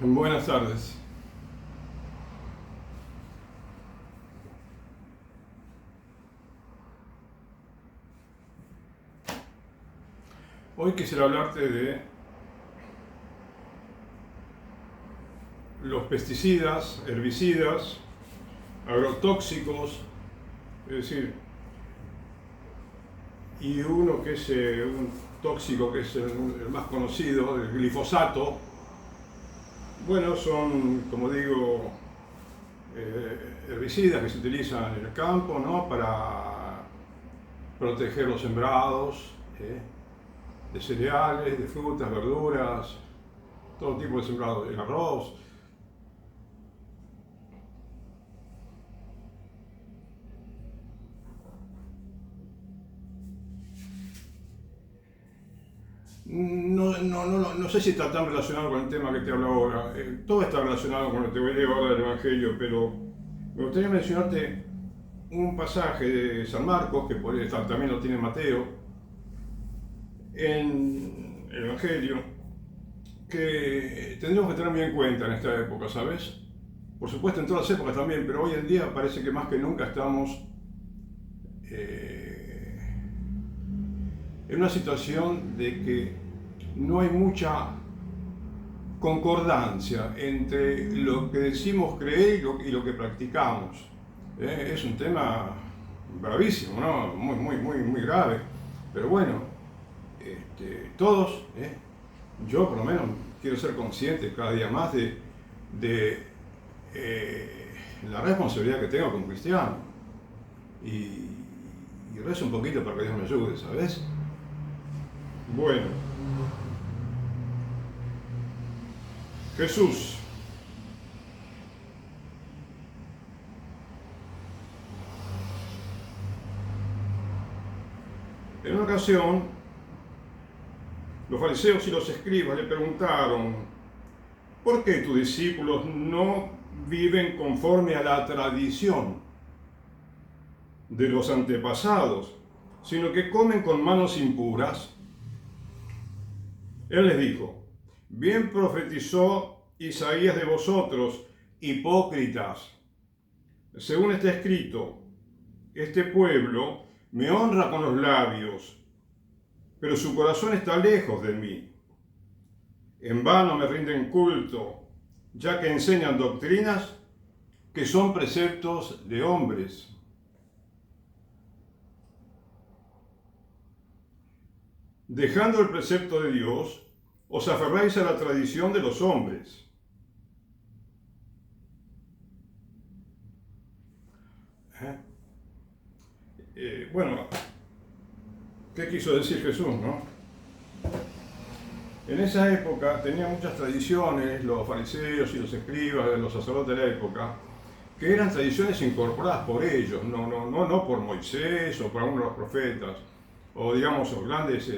Buenas tardes. Hoy quisiera hablarte de los pesticidas, herbicidas, agrotóxicos, es decir, y uno que es un tóxico que es el más conocido, el glifosato. Bueno, son, como digo, herbicidas que se utilizan en el campo, ¿no?, para proteger los sembrados, de cereales, de frutas, verduras, todo tipo de sembrados, el arroz. No sé si está tan relacionado con el tema que te hablo ahora. Todo está relacionado con lo que te voy a leer ahora del Evangelio, pero me gustaría mencionarte un pasaje de San Marcos, que también lo tiene Mateo, en el Evangelio, que tendríamos que tener muy en cuenta en esta época, ¿sabes? Por supuesto en todas las épocas también, pero hoy en día parece que más que nunca estamos en una situación de que no hay mucha concordancia entre lo que decimos creer y lo que practicamos. Es un tema bravísimo, ¿no? Muy grave. Pero bueno, todos, yo por lo menos quiero ser consciente cada día más de la responsabilidad que tengo como cristiano. Y rezo un poquito para que Dios me ayude, ¿sabes? Bueno, Jesús. En una ocasión, los fariseos y los escribas le preguntaron: ¿por qué tus discípulos no viven conforme a la tradición de los antepasados, sino que comen con manos impuras? Él les dijo: bien profetizó Isaías de vosotros, hipócritas. Según está escrito, este pueblo me honra con los labios, pero su corazón está lejos de mí. En vano me rinden culto, ya que enseñan doctrinas que son preceptos de hombres. Dejando el precepto de Dios, os aferráis a la tradición de los hombres. Bueno, ¿qué quiso decir Jesús, no? En esa época tenía muchas tradiciones, los fariseos y los escribas, los sacerdotes de la época, que eran tradiciones incorporadas por ellos, no por Moisés o por alguno de los profetas, o digamos los grandes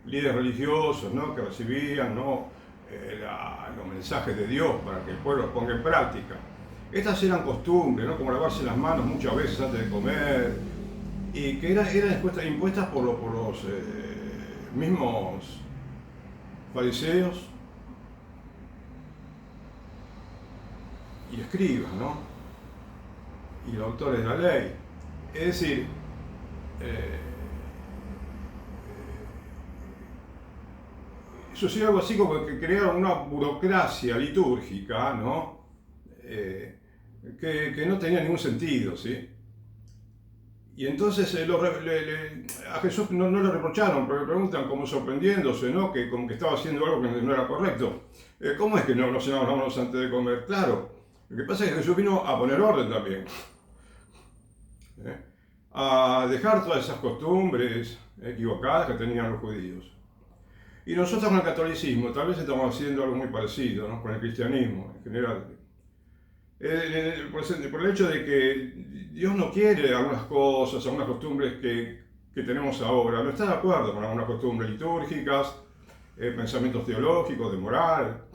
líderes religiosos, ¿no?, que recibían, ¿no?, los mensajes de Dios para que el pueblo los ponga en práctica. Estas eran costumbres, ¿no?, como lavarse las manos muchas veces antes de comer, y que eran impuestas por los mismos fariseos y escribas, ¿no?, y los autores de la ley. Es decir, sucedió algo así como que crearon una burocracia litúrgica, ¿no?, que no tenía ningún sentido, ¿sí? Y entonces a Jesús no le reprocharon, pero le preguntan como sorprendiéndose, ¿no?, que como que estaba haciendo algo que no era correcto. ¿Cómo es que no nos lavamos las manos antes de comer? Claro, lo que pasa es que Jesús vino a poner orden también, a dejar todas esas costumbres equivocadas que tenían los judíos. Y nosotros con el catolicismo tal vez estamos haciendo algo muy parecido, ¿no?, con el cristianismo en general. Por el hecho de que Dios no quiere algunas cosas, algunas costumbres que tenemos ahora. No está de acuerdo con algunas costumbres litúrgicas, pensamientos teológicos, de moral,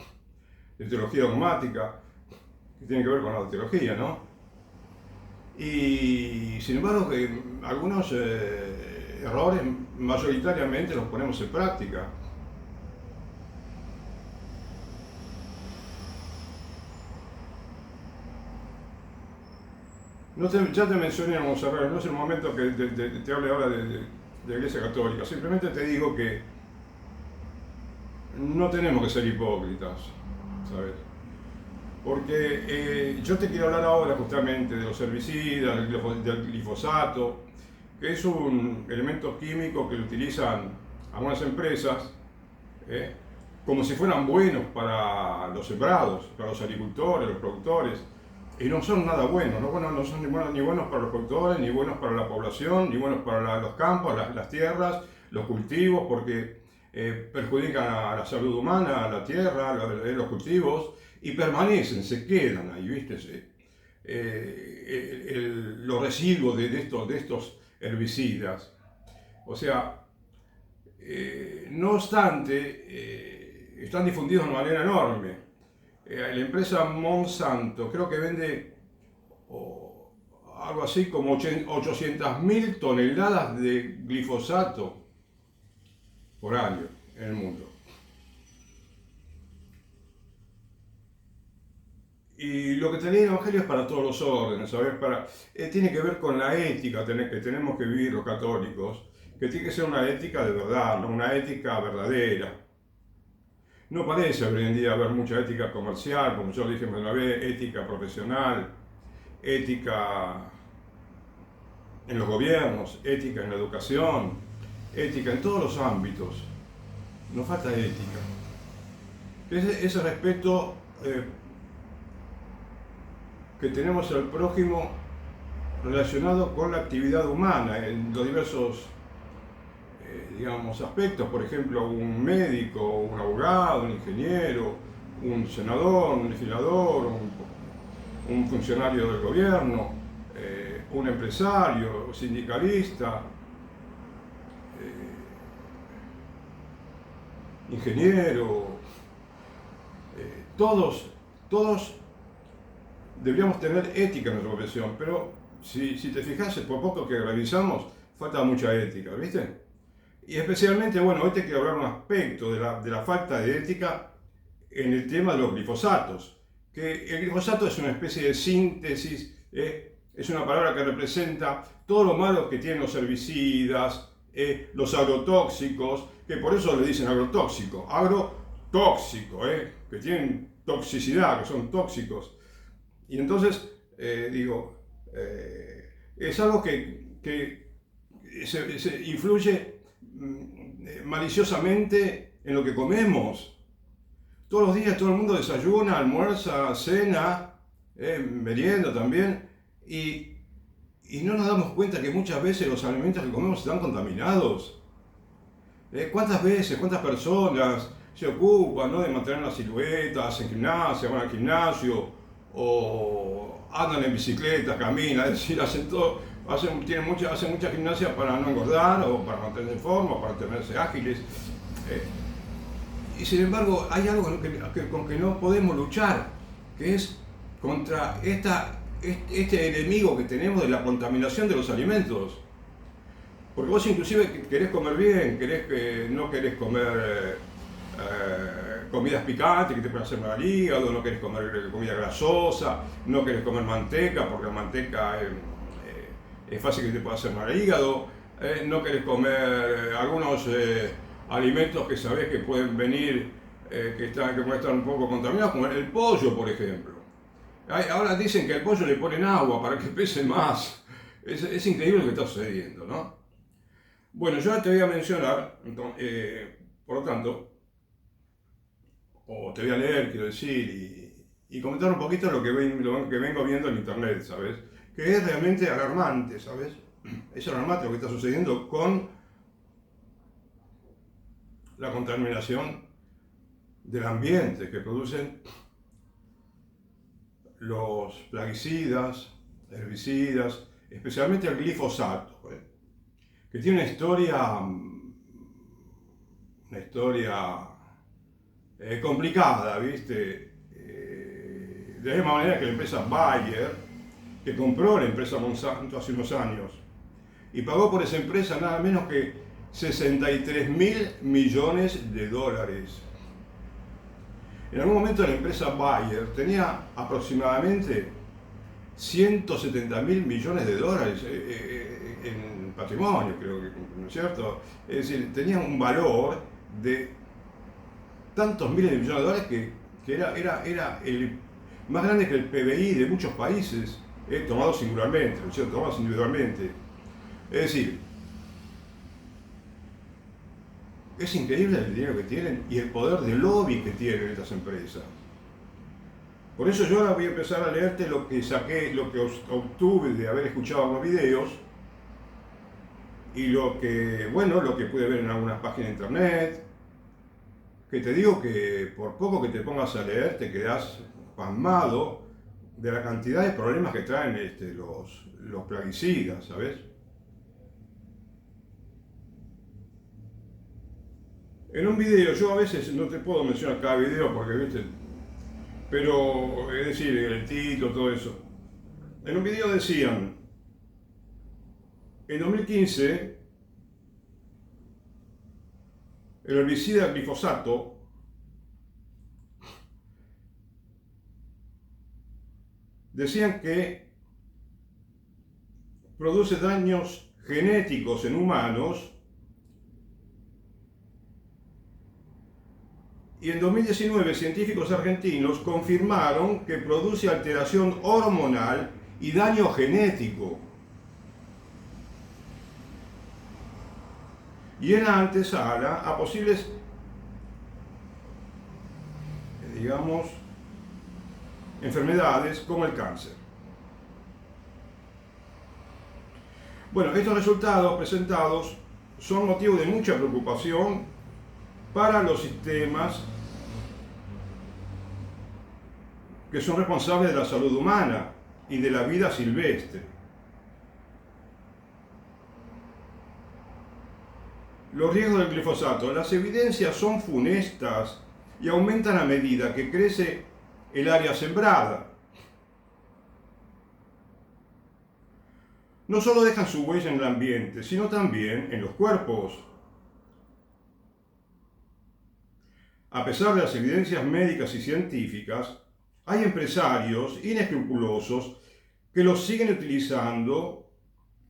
de teología dogmática, que tienen que ver con la teología, ¿no? Y sin embargo, algunos errores mayoritariamente los ponemos en práctica. Ya te mencioné, vamos a ver, no es el momento que te hable ahora de la Iglesia Católica, simplemente te digo que no tenemos que ser hipócritas, ¿sabes? Porque yo te quiero hablar ahora justamente de los herbicidas, del glifosato, que es un elemento químico que lo utilizan algunas empresas como si fueran buenos para los sembrados, para los agricultores, los productores, y no son nada buenos, no son ni buenos para los productores, ni buenos para la población, ni buenos para los campos, las tierras, los cultivos, porque perjudican a la salud humana, a la tierra, los cultivos, y permanecen, se quedan ahí, ¿viste? Los residuos de estos herbicidas. O sea, no obstante, están difundidos de manera enorme. La empresa Monsanto creo que vende algo así como 800.000 toneladas de glifosato por año en el mundo. Y lo que tenía el Evangelio es para todos los órdenes, ¿sabes? Tiene que ver con la ética que tenemos que vivir los católicos, que tiene que ser una ética de verdad, ¿no? Una ética verdadera. No parece hoy en día haber mucha ética comercial, como yo dije una vez, ética profesional, ética en los gobiernos, ética en la educación, ética en todos los ámbitos. Nos falta ética. Ese respeto que tenemos al prójimo relacionado con la actividad humana en los diversos digamos, aspectos, por ejemplo, un médico, un abogado, un ingeniero, un senador, un legislador, un funcionario del gobierno, un empresario, sindicalista, ingeniero, todos deberíamos tener ética en nuestra profesión, pero si te fijas, por poco que revisamos, falta mucha ética, ¿viste? Y especialmente, bueno, hoy te quiero hablar un aspecto de la falta de ética en el tema de los glifosatos. Que el glifosato es una especie de síntesis, es una palabra que representa todo lo malo que tienen los herbicidas, los agrotóxicos, que por eso le dicen agrotóxico, que tienen toxicidad, que son tóxicos. Y entonces, es algo que se influye maliciosamente en lo que comemos. Todos los días todo el mundo desayuna, almuerza, cena, merienda también, y no nos damos cuenta que muchas veces los alimentos que comemos están contaminados. ¿Cuántas veces, cuántas personas se ocupan, ¿no?, de mantener la silueta, hacen gimnasia, van al gimnasio, o andan en bicicleta, caminan, es decir, hacen mucha gimnasia para no engordar, o para mantenerse en forma, o para mantenerse ágiles. Y sin embargo, hay algo con que no podemos luchar, que es contra este enemigo que tenemos de la contaminación de los alimentos. Porque vos inclusive querés comer bien, no querés comer comidas picantes que te pueden hacer mal al hígado, no querés comer comida grasosa, no querés comer manteca porque la manteca es fácil que te pueda hacer mal al hígado, no querés comer algunos alimentos que sabés que pueden venir, que pueden estar un poco contaminados, como el pollo, por ejemplo. Ahora dicen que al pollo le ponen agua para que pese más. Es increíble lo que está sucediendo, ¿no? Bueno, yo te voy a mencionar, por lo tanto, o te voy a leer, quiero decir, y comentar un poquito lo que vengo viendo en internet, ¿sabes? Que es realmente alarmante, ¿sabes? Es alarmante lo que está sucediendo con la contaminación del ambiente que producen los plaguicidas, herbicidas, especialmente el glifosato, que tiene una historia complicada, ¿viste? De la misma manera que la empresa Bayer, que compró la empresa Monsanto hace unos años, y pagó por esa empresa nada menos que 63.000 millones de dólares. En algún momento la empresa Bayer tenía aproximadamente 170.000 millones de dólares en patrimonio, creo que, ¿no es cierto? Es decir, tenían un valor de tantos miles de millones de dólares que era el más grande que el PBI de muchos países, tomados singularmente, ¿no es cierto? Tomados individualmente. Es decir, es increíble el dinero que tienen y el poder de lobby que tienen estas empresas. Por eso yo ahora voy a empezar a leerte lo que saqué, lo que obtuve de haber escuchado los videos y lo que pude ver en algunas páginas de internet, que te digo que por poco que te pongas a leer te quedás pasmado de la cantidad de problemas que traen los plaguicidas, ¿sabes? En un video, yo a veces no te puedo mencionar cada video porque, viste, pero es decir, el título, todo eso. En un video decían, en 2015, el herbicida glifosato decían que produce daños genéticos en humanos y en 2019 científicos argentinos confirmaron que produce alteración hormonal y daño genético. Y en la antesala a posibles, digamos, enfermedades como el cáncer. Bueno, estos resultados presentados son motivo de mucha preocupación para los sistemas que son responsables de la salud humana y de la vida silvestre. Los riesgos del glifosato. Las evidencias son funestas y aumentan a medida que crece el área sembrada. No solo dejan su huella en el ambiente, sino también en los cuerpos. A pesar de las evidencias médicas y científicas, hay empresarios inescrupulosos que los siguen utilizando,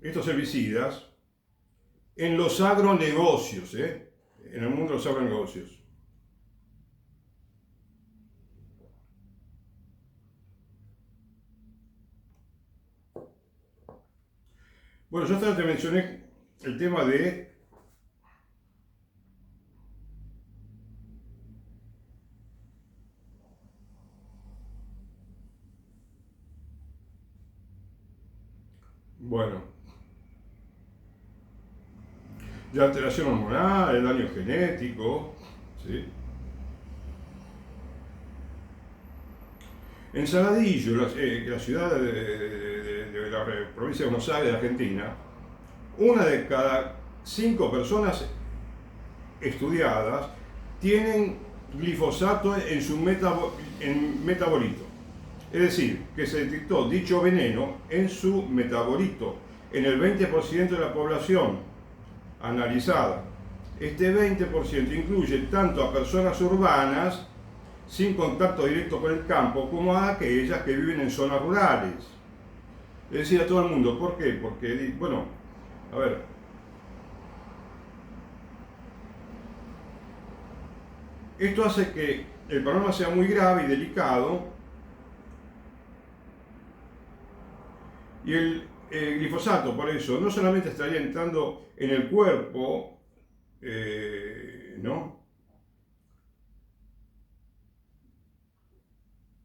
estos herbicidas, en los agronegocios, en el mundo de los agronegocios. Bueno, yo hasta te mencioné el tema de de alteración hormonal, el daño genético, ¿sí? En Saladillo, la ciudad de la provincia de Buenos Aires, de Argentina, una de cada 5 personas estudiadas tienen glifosato en su metabolito. Es decir, que se detectó dicho veneno en su metabolito, en el 20% de la población analizada. Este 20% incluye tanto a personas urbanas sin contacto directo con el campo como a aquellas que viven en zonas rurales. Es decir, a todo el mundo. ¿Por qué? Porque, bueno, a ver, esto hace que el problema sea muy grave y delicado y el glifosato, por eso, no solamente estaría entrando en el cuerpo, ¿no?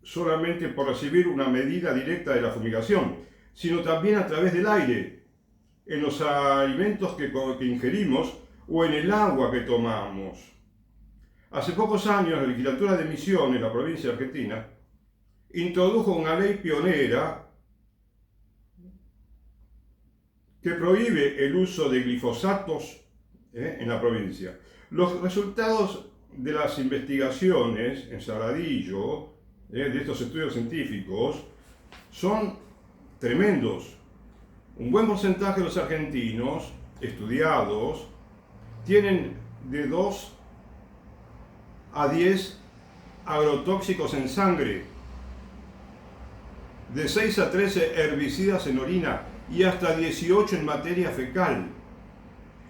Solamente por recibir una medida directa de la fumigación, sino también a través del aire, en los alimentos que ingerimos o en el agua que tomamos. Hace pocos años, la legislatura de Misiones, la provincia de Argentina, introdujo una ley pionera que prohíbe el uso de glifosatos en la provincia. Los resultados de las investigaciones en Saladillo, de estos estudios científicos, son tremendos. Un buen porcentaje de los argentinos estudiados tienen de 2 a 10 agrotóxicos en sangre. de 6 a 13 herbicidas en orina y hasta 18 en materia fecal.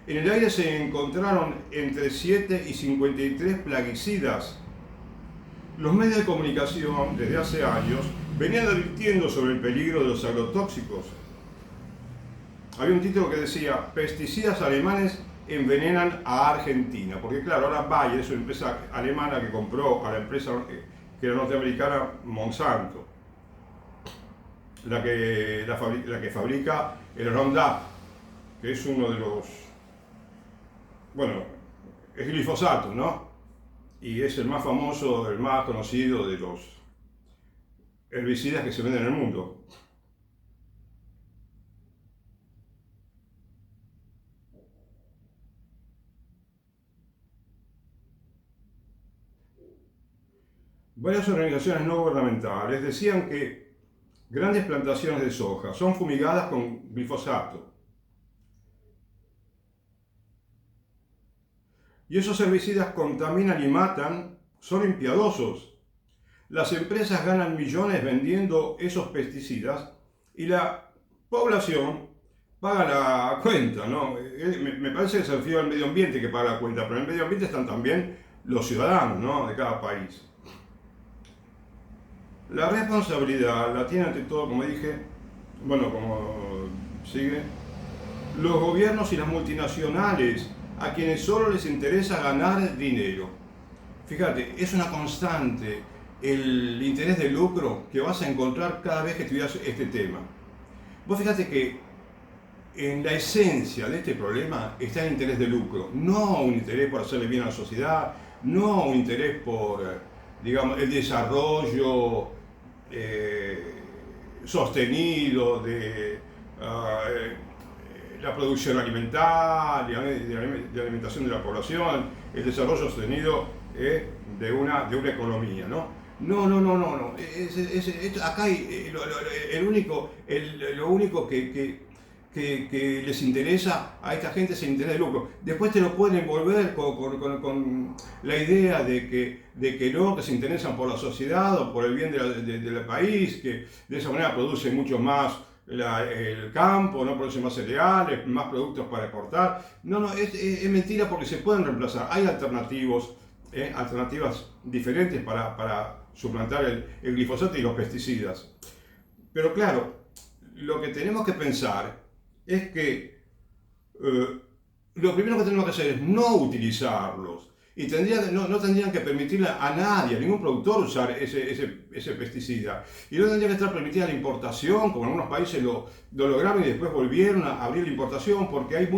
En el aire se encontraron entre 7 y 53 plaguicidas. Los medios de comunicación desde hace años venían advirtiendo sobre el peligro de los agrotóxicos. Había un título que decía: pesticidas alemanes envenenan a Argentina, porque claro, ahora Bayer es una empresa alemana que compró a la empresa que era norteamericana Monsanto, la que fabrica el Roundup, que es uno de los, bueno, es glifosato, ¿no? Y es el más famoso, el más conocido de los herbicidas que se venden en el mundo. Varias organizaciones no gubernamentales decían que grandes plantaciones de soja son fumigadas con glifosato. Y esos herbicidas contaminan y matan, son impiadosos. Las empresas ganan millones vendiendo esos pesticidas y la población paga la cuenta, ¿no? Me parece que se refiere al medio ambiente que paga la cuenta, pero en el medio ambiente están también los ciudadanos, ¿no?, de cada país. La responsabilidad la tiene ante todo, como dije, bueno, como sigue, los gobiernos y las multinacionales, a quienes solo les interesa ganar dinero. Fíjate, es una constante el interés de lucro que vas a encontrar cada vez que estudias este tema. Vos fíjate que en la esencia de este problema está el interés de lucro, no un interés por hacerle bien a la sociedad, no un interés por, digamos, el desarrollo sostenido de la producción alimentaria, de alimentación de la población, el desarrollo sostenido de una economía, ¿no? No. Acá hay, lo único que les interesa a esta gente es el interés de lucro. Después te lo pueden envolver con la idea de que se interesan por la sociedad o por el bien del país, que de esa manera producen mucho más el campo, no produce más cereales, más productos para exportar. No, es mentira, porque se pueden reemplazar. Hay alternativas diferentes para suplantar el glifosato y los pesticidas. Pero claro, lo que tenemos que pensar es que lo primero que tenemos que hacer es no utilizarlos. Y no tendrían que permitirle a nadie, a ningún productor, usar ese pesticida. Y no tendría que estar permitida la importación, como en algunos países lo lograron y después volvieron a abrir la importación, porque hay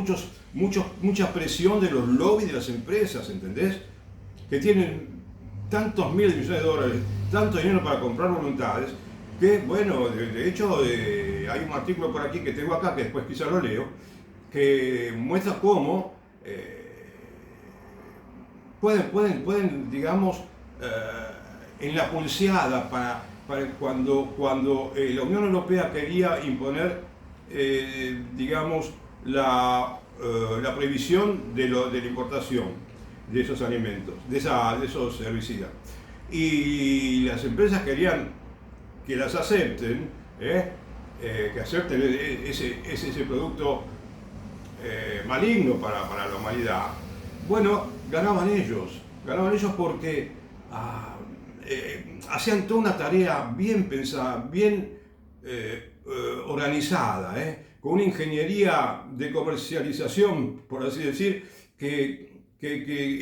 mucha presión de los lobbies de las empresas, ¿entendés? Que tienen tantos miles de millones de dólares, tanto dinero para comprar voluntades, que, bueno, de hecho, hay un artículo por aquí que tengo acá, que después quizá lo leo, que muestra cómo pueden, digamos, en la pulseada para cuando la Unión Europea quería imponer, digamos, la prohibición de la importación de esos alimentos, de esos herbicidas. Y las empresas querían que las acepten, que acepten ese producto maligno para la humanidad. Bueno, ganaban ellos porque hacían toda una tarea bien pensada, bien organizada, con una ingeniería de comercialización, por así decir, que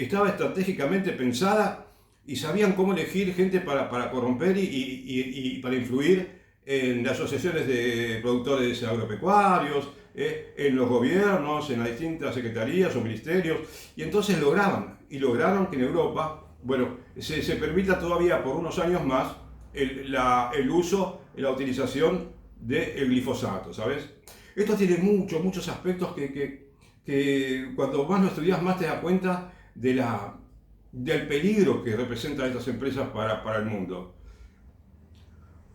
estaba estratégicamente pensada, y sabían cómo elegir gente para corromper y para influir en las asociaciones de productores agropecuarios, en los gobiernos, en las distintas secretarías o ministerios, y entonces lograron que en Europa, bueno, se permita todavía por unos años más el uso, la utilización del glifosato, ¿sabes? Esto tiene muchos aspectos que cuando más lo estudias, más te das cuenta del peligro que representan estas empresas para el mundo.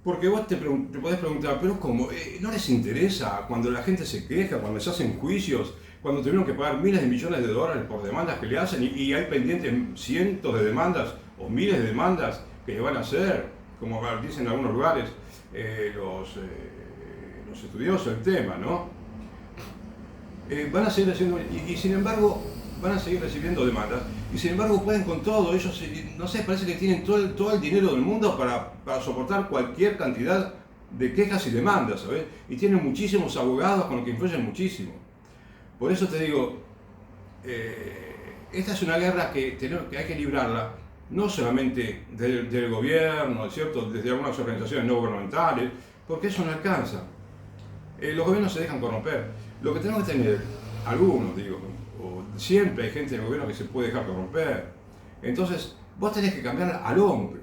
Porque vos te podés preguntar, pero ¿cómo? ¿No les interesa cuando la gente se queja, cuando se hacen juicios, cuando tuvieron que pagar miles de millones de dólares por demandas que le hacen y hay pendientes cientos de demandas o miles de demandas que le van a hacer? como dicen en algunos lugares los estudiosos del tema, ¿no? Van a seguir haciendo, y sin embargo van a seguir recibiendo demandas, y sin embargo pueden con todo. Ellos, no sé, parece que tienen todo el dinero del mundo para soportar cualquier cantidad de quejas y demandas, ¿sabes? Y tienen muchísimos abogados con los que influyen muchísimo. Por eso te digo, esta es una guerra que hay que librarla, no solamente del gobierno, ¿cierto? Desde algunas organizaciones no gubernamentales, porque eso no alcanza. Los gobiernos se dejan corromper. Lo que tenemos que tener, algunos digo, o siempre hay gente del gobierno que se puede dejar corromper. Entonces, vos tenés que cambiar al hombre,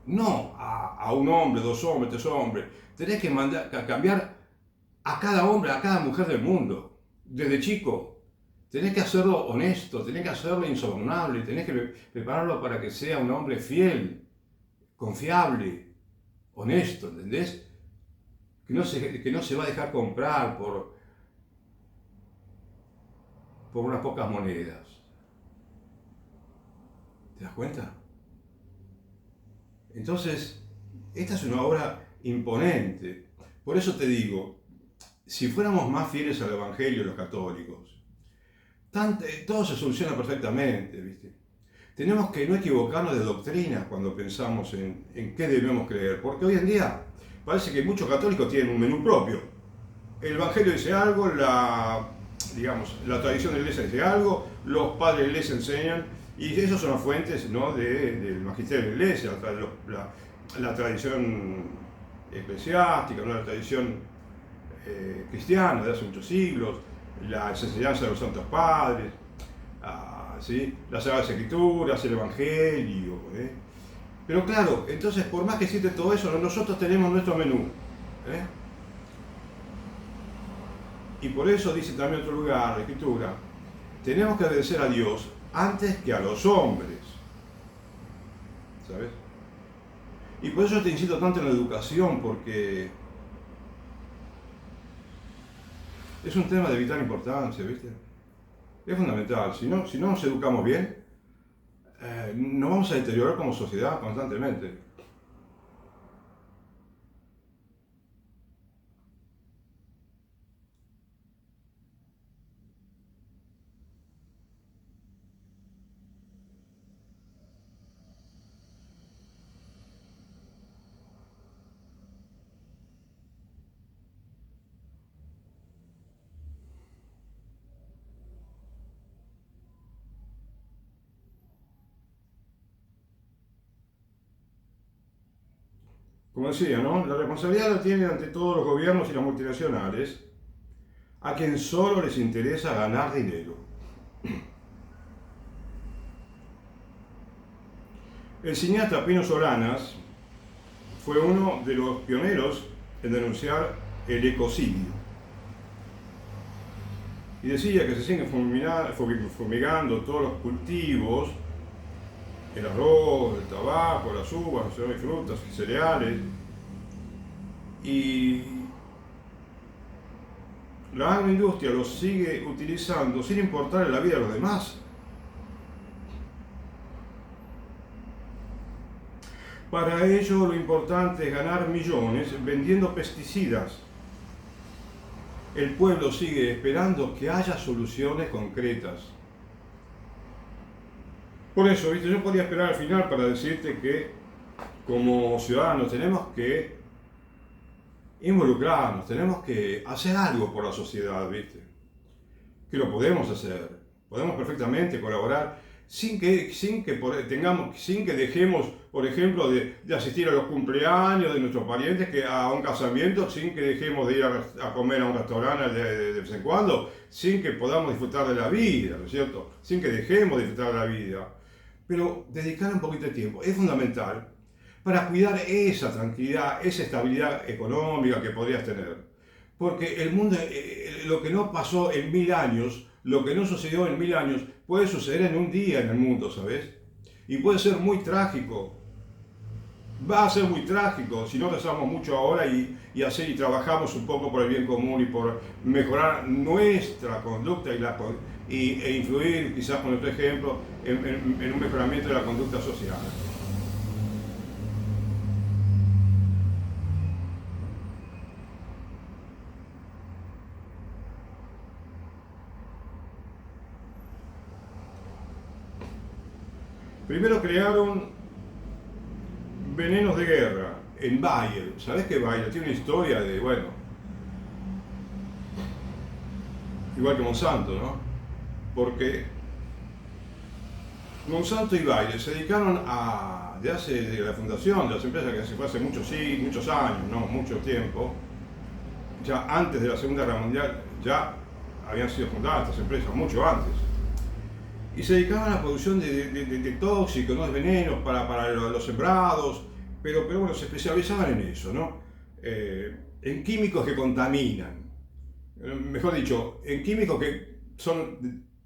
no a un hombre, dos hombres, tres hombres. Tenés que cambiar a cada hombre, a cada mujer del mundo, desde chico. Tenés que hacerlo honesto, tenés que hacerlo insobornable, tenés que prepararlo para que sea un hombre fiel, confiable, honesto, ¿entendés? Que no se va a dejar comprar por unas pocas monedas. ¿Te das cuenta? Entonces, esta es una obra imponente. Por eso te digo, si fuéramos más fieles al Evangelio los católicos, todo se soluciona perfectamente, ¿viste? Tenemos que no equivocarnos de doctrina cuando pensamos en qué debemos creer, porque hoy en día parece que muchos católicos tienen un menú propio. El Evangelio dice algo, la tradición de la Iglesia dice algo, los padres de la Iglesia enseñan, y esas son las fuentes, ¿no?, del magisterio de la Iglesia, la tradición eclesiástica, ¿no?, la tradición cristiana de hace muchos siglos, las enseñanzas de los santos padres, ¿sí?, las Sagradas Escrituras, el Evangelio. Pero claro, entonces por más que existe todo eso, nosotros tenemos nuestro menú. Y por eso dice también en otro lugar la Escritura, tenemos que obedecer a Dios antes que a los hombres. ¿Sabes? Y por eso te insisto tanto en la educación, porque es un tema de vital importancia, ¿viste? Es fundamental. Si no nos educamos bien, nos vamos a deteriorar como sociedad constantemente. Como decía, ¿no? La responsabilidad la tienen ante todos los gobiernos y las multinacionales, a quien solo les interesa ganar dinero. El cineasta Pino Solanas fue uno de los pioneros en denunciar el ecocidio. Y decía que se siguen fumigando todos los cultivos, el arroz, el tabaco, las uvas, las frutas y cereales, y la agroindustria los sigue utilizando sin importarle la vida a los demás. Para ello lo importante es ganar millones vendiendo pesticidas. El pueblo sigue esperando que haya soluciones concretas. Por eso, ¿viste? Yo podría esperar al final para decirte que como ciudadanos tenemos que involucrarnos, tenemos que hacer algo por la sociedad, ¿viste? Que lo podemos hacer, podemos perfectamente colaborar sin que dejemos, por ejemplo, de asistir a los cumpleaños de nuestros parientes, que a un casamiento, sin que dejemos de ir a comer a un restaurante de vez en cuando, sin que podamos disfrutar de la vida, ¿no es cierto? Sin que dejemos de disfrutar de la vida. Pero dedicar un poquito de tiempo es fundamental para cuidar esa tranquilidad, esa estabilidad económica que podrías tener. Porque el mundo, lo que no pasó en 1000 años, lo que no sucedió en 1000 años, puede suceder en un día en el mundo, ¿sabes? Y puede ser muy trágico. Va a ser muy trágico si no rezamos mucho ahora y trabajamos un poco por el bien común y por mejorar nuestra conducta e influir quizás con nuestro ejemplo en un mejoramiento de la conducta social. Primero crearon venenos de guerra en Bayer. ¿Sabés que Bayer tiene una historia de, bueno, igual que Monsanto, ¿no? Porque Monsanto y Bayer se dedicaron a, de la fundación de las empresas, que se fue hace muchos años, ¿no? Mucho tiempo, ya antes de la Segunda Guerra Mundial, ya habían sido fundadas estas empresas, mucho antes. Y se dedicaban a la producción de tóxicos, ¿no? De venenos para los sembrados, pero bueno, se especializaban en eso, ¿no? En químicos que contaminan. Mejor dicho, en químicos que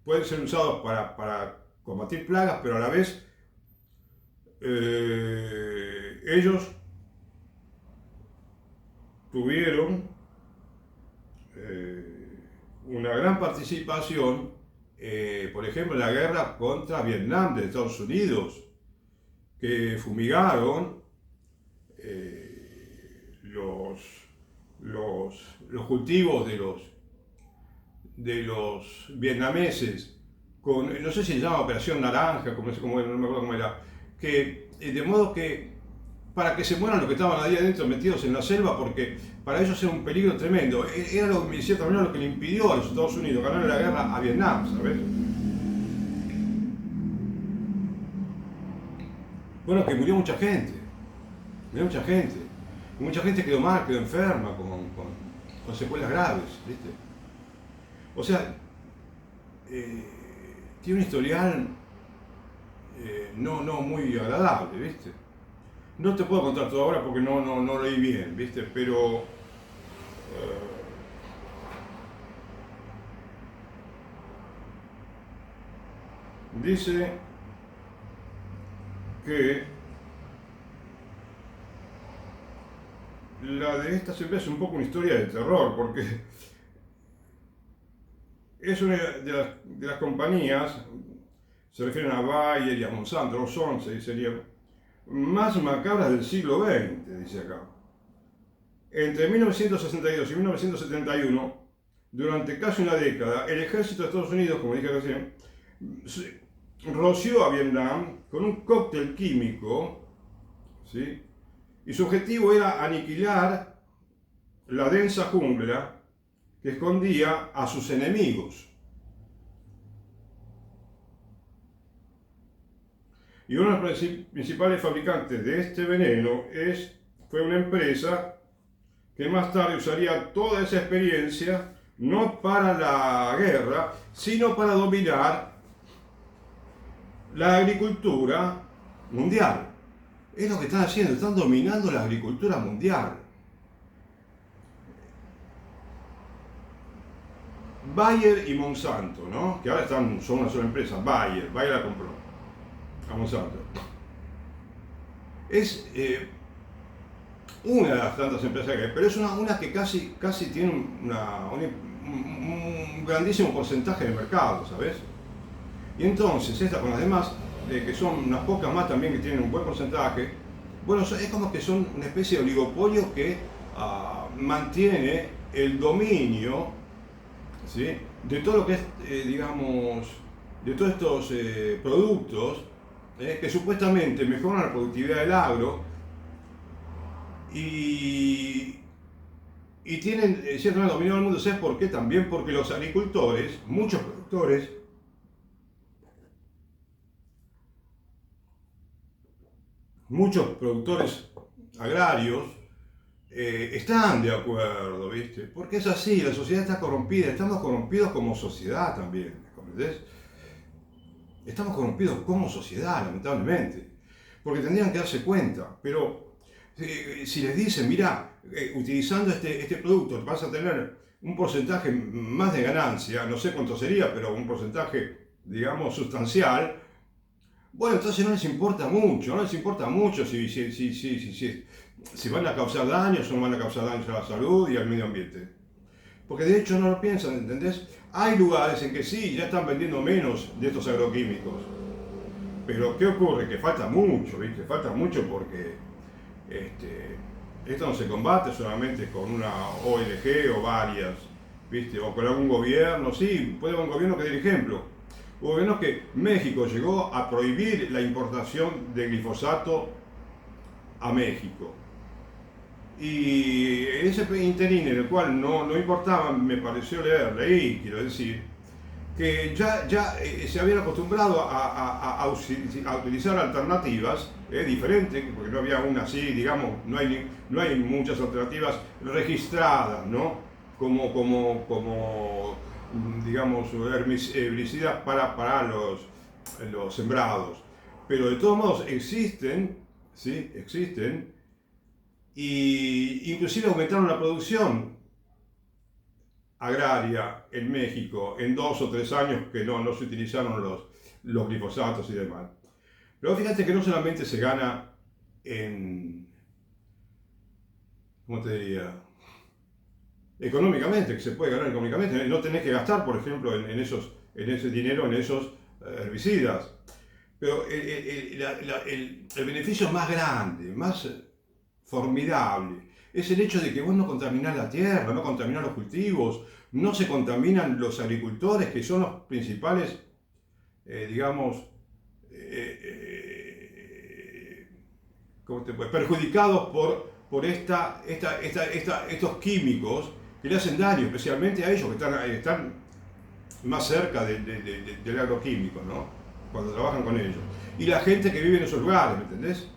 pueden ser usados para combatir plagas, pero a la vez ellos tuvieron una gran participación, por ejemplo, en la guerra contra Vietnam de Estados Unidos, que fumigaron los cultivos de los vietnameses con, no sé si se llama Operación Naranja, no me acuerdo cómo era, que de modo que para que se mueran los que estaban ahí adentro metidos en la selva, porque para ellos era un peligro tremendo. Era lo, de cierta manera, lo que le impidió a los Estados Unidos ganar la guerra a Vietnam, ¿sabes? Bueno, que murió mucha gente, y mucha gente quedó mal, quedó enferma, con secuelas graves, ¿viste? O sea, tiene un historial no muy agradable, ¿viste? No te puedo contar todo ahora porque no leí bien, ¿viste? Pero dice que la de esta siempre es un poco una historia de terror, porque es una de las compañías, se refieren a Bayer y a Monsanto, los 11 serían más macabras del siglo XX, dice acá. Entre 1962 y 1971, durante casi una década, el ejército de Estados Unidos, como dije recién, roció a Vietnam con un cóctel químico, ¿sí? Y su objetivo era aniquilar la densa jungla que escondía a sus enemigos. Y uno de los principales fabricantes de este veneno fue una empresa que más tarde usaría toda esa experiencia no para la guerra, sino para dominar la agricultura mundial. Es lo que están haciendo, están dominando la agricultura mundial. Bayer y Monsanto, ¿no? Que ahora son una sola empresa, Bayer la compró a Monsanto. Es una de las tantas empresas que hay, pero es una que casi tiene un grandísimo porcentaje de mercado, ¿sabes? Y entonces, esta con las demás, que son unas pocas más también que tienen un buen porcentaje, bueno, es como que son una especie de oligopolio que mantiene el dominio, ¿sí?, de todo lo que es, digamos, de todos estos productos que supuestamente mejoran la productividad del agro y tienen cierto dominio del mundo. ¿Sabes por qué? También porque los agricultores, muchos productores agrarios están de acuerdo, ¿viste? Porque es así, la sociedad está corrompida, estamos corrompidos como sociedad también, ¿comprendés? Estamos corrompidos como sociedad, lamentablemente, porque tendrían que darse cuenta, pero si les dicen, mira, utilizando este producto vas a tener un porcentaje más de ganancia, no sé cuánto sería, pero un porcentaje, digamos, sustancial, bueno, entonces no les importa mucho si van a causar daños o no van a causar daños a la salud y al medio ambiente. Porque de hecho no lo piensan, ¿entendés? Hay lugares en que sí, ya están vendiendo menos de estos agroquímicos. Pero ¿qué ocurre? Que falta mucho, ¿viste? Falta mucho porque esto no se combate solamente con una ONG o varias, ¿viste? O con algún gobierno, sí, puede haber un gobierno que dé el ejemplo. Hubo gobiernos que México llegó a prohibir la importación de glifosato a México. Y en ese interín en el cual no importaba, me pareció leí, quiero decir, que ya se habían acostumbrado a utilizar alternativas diferentes, porque no había una así, digamos, no hay muchas alternativas registradas, ¿no? Como digamos, herbicidas para los sembrados. Pero de todos modos existen, ¿sí? Existen, y inclusive aumentaron la producción agraria en México en 2 o 3 años que no se utilizaron los glifosatos y demás. Pero fíjate que no solamente se gana en, ¿cómo te diría? Económicamente, que se puede ganar económicamente, no tenés que gastar, por ejemplo, en ese dinero, en esos herbicidas. Pero el beneficio más grande, más formidable, es el hecho de que vos no contaminás la tierra, no contaminás los cultivos, no se contaminan los agricultores, que son los principales, digamos, perjudicados por estos químicos que le hacen daño, especialmente a ellos que están más cerca del agroquímico, ¿no? Cuando trabajan con ellos. Y la gente que vive en esos lugares, ¿me entendés?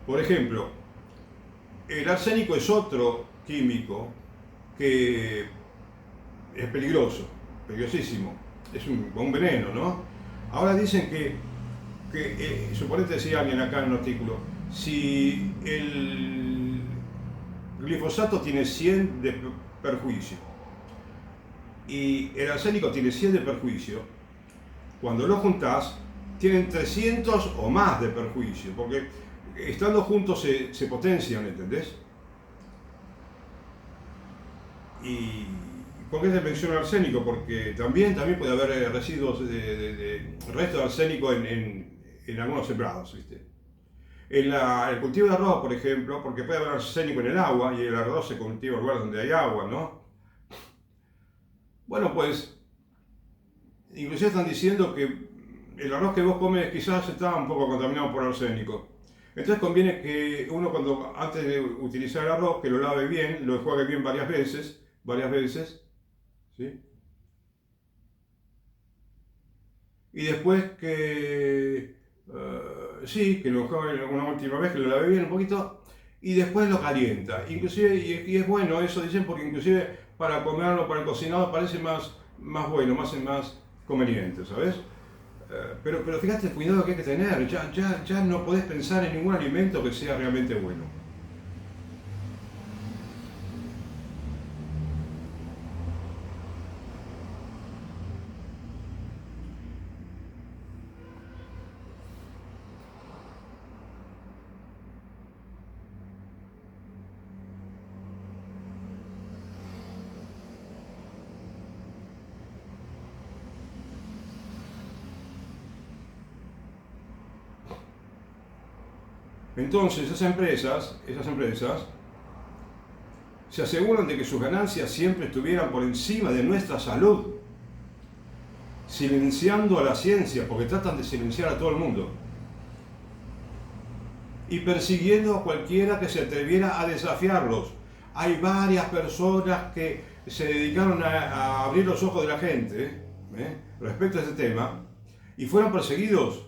Por ejemplo, el arsénico es otro químico que es peligroso, peligrosísimo, es un veneno, ¿no? Ahora dicen suponete decía alguien acá en un artículo, si el glifosato tiene 100 de perjuicio y el arsénico tiene 100 de perjuicio, cuando lo juntás tienen 300 o más de perjuicio, porque estando juntos se potencian, ¿entendés? ¿Y por qué te menciono arsénico? Porque también puede haber residuos restos de arsénico en algunos sembrados, ¿viste? El cultivo de arroz, por ejemplo, porque puede haber arsénico en el agua y el arroz se cultiva en lugares donde hay agua, ¿no? Bueno, pues, inclusive están diciendo que el arroz que vos comes quizás está un poco contaminado por arsénico. Entonces conviene que uno antes de utilizar el arroz, que lo lave bien, lo enjuague bien varias veces, ¿sí? Y después sí, que lo enjuague una última vez, que lo lave bien un poquito, y después lo calienta. Inclusive, y es bueno eso, dicen, porque inclusive para comerlo, para el cocinado, parece más bueno, más conveniente, ¿sabes? Pero fíjate el cuidado que hay que tener, ya no podés pensar en ningún alimento que sea realmente bueno. Entonces esas empresas se aseguran de que sus ganancias siempre estuvieran por encima de nuestra salud, silenciando a la ciencia, porque tratan de silenciar a todo el mundo, y persiguiendo a cualquiera que se atreviera a desafiarlos. Hay varias personas que se dedicaron a abrir los ojos de la gente respecto a este tema, y fueron perseguidos,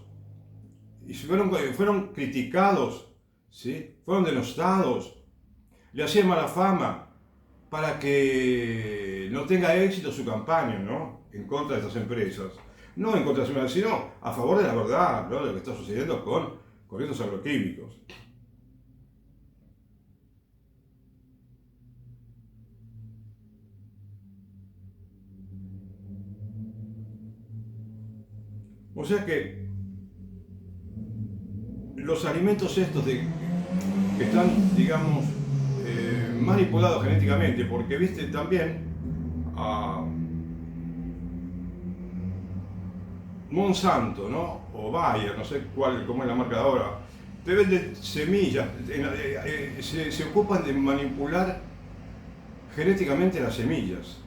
y fueron criticados, ¿sí? Fueron denostados, le hacían mala fama para que no tenga éxito su campaña, ¿no? En contra de estas empresas. No en contra de las empresas, sino a favor de la verdad, ¿no? De lo que está sucediendo con estos agroquímicos. O sea que los alimentos estos que están, digamos, manipulados genéticamente, porque viste también a Monsanto, ¿no? O Bayer, no sé cómo es la marca de ahora, te venden semillas, se ocupan de manipular genéticamente las semillas.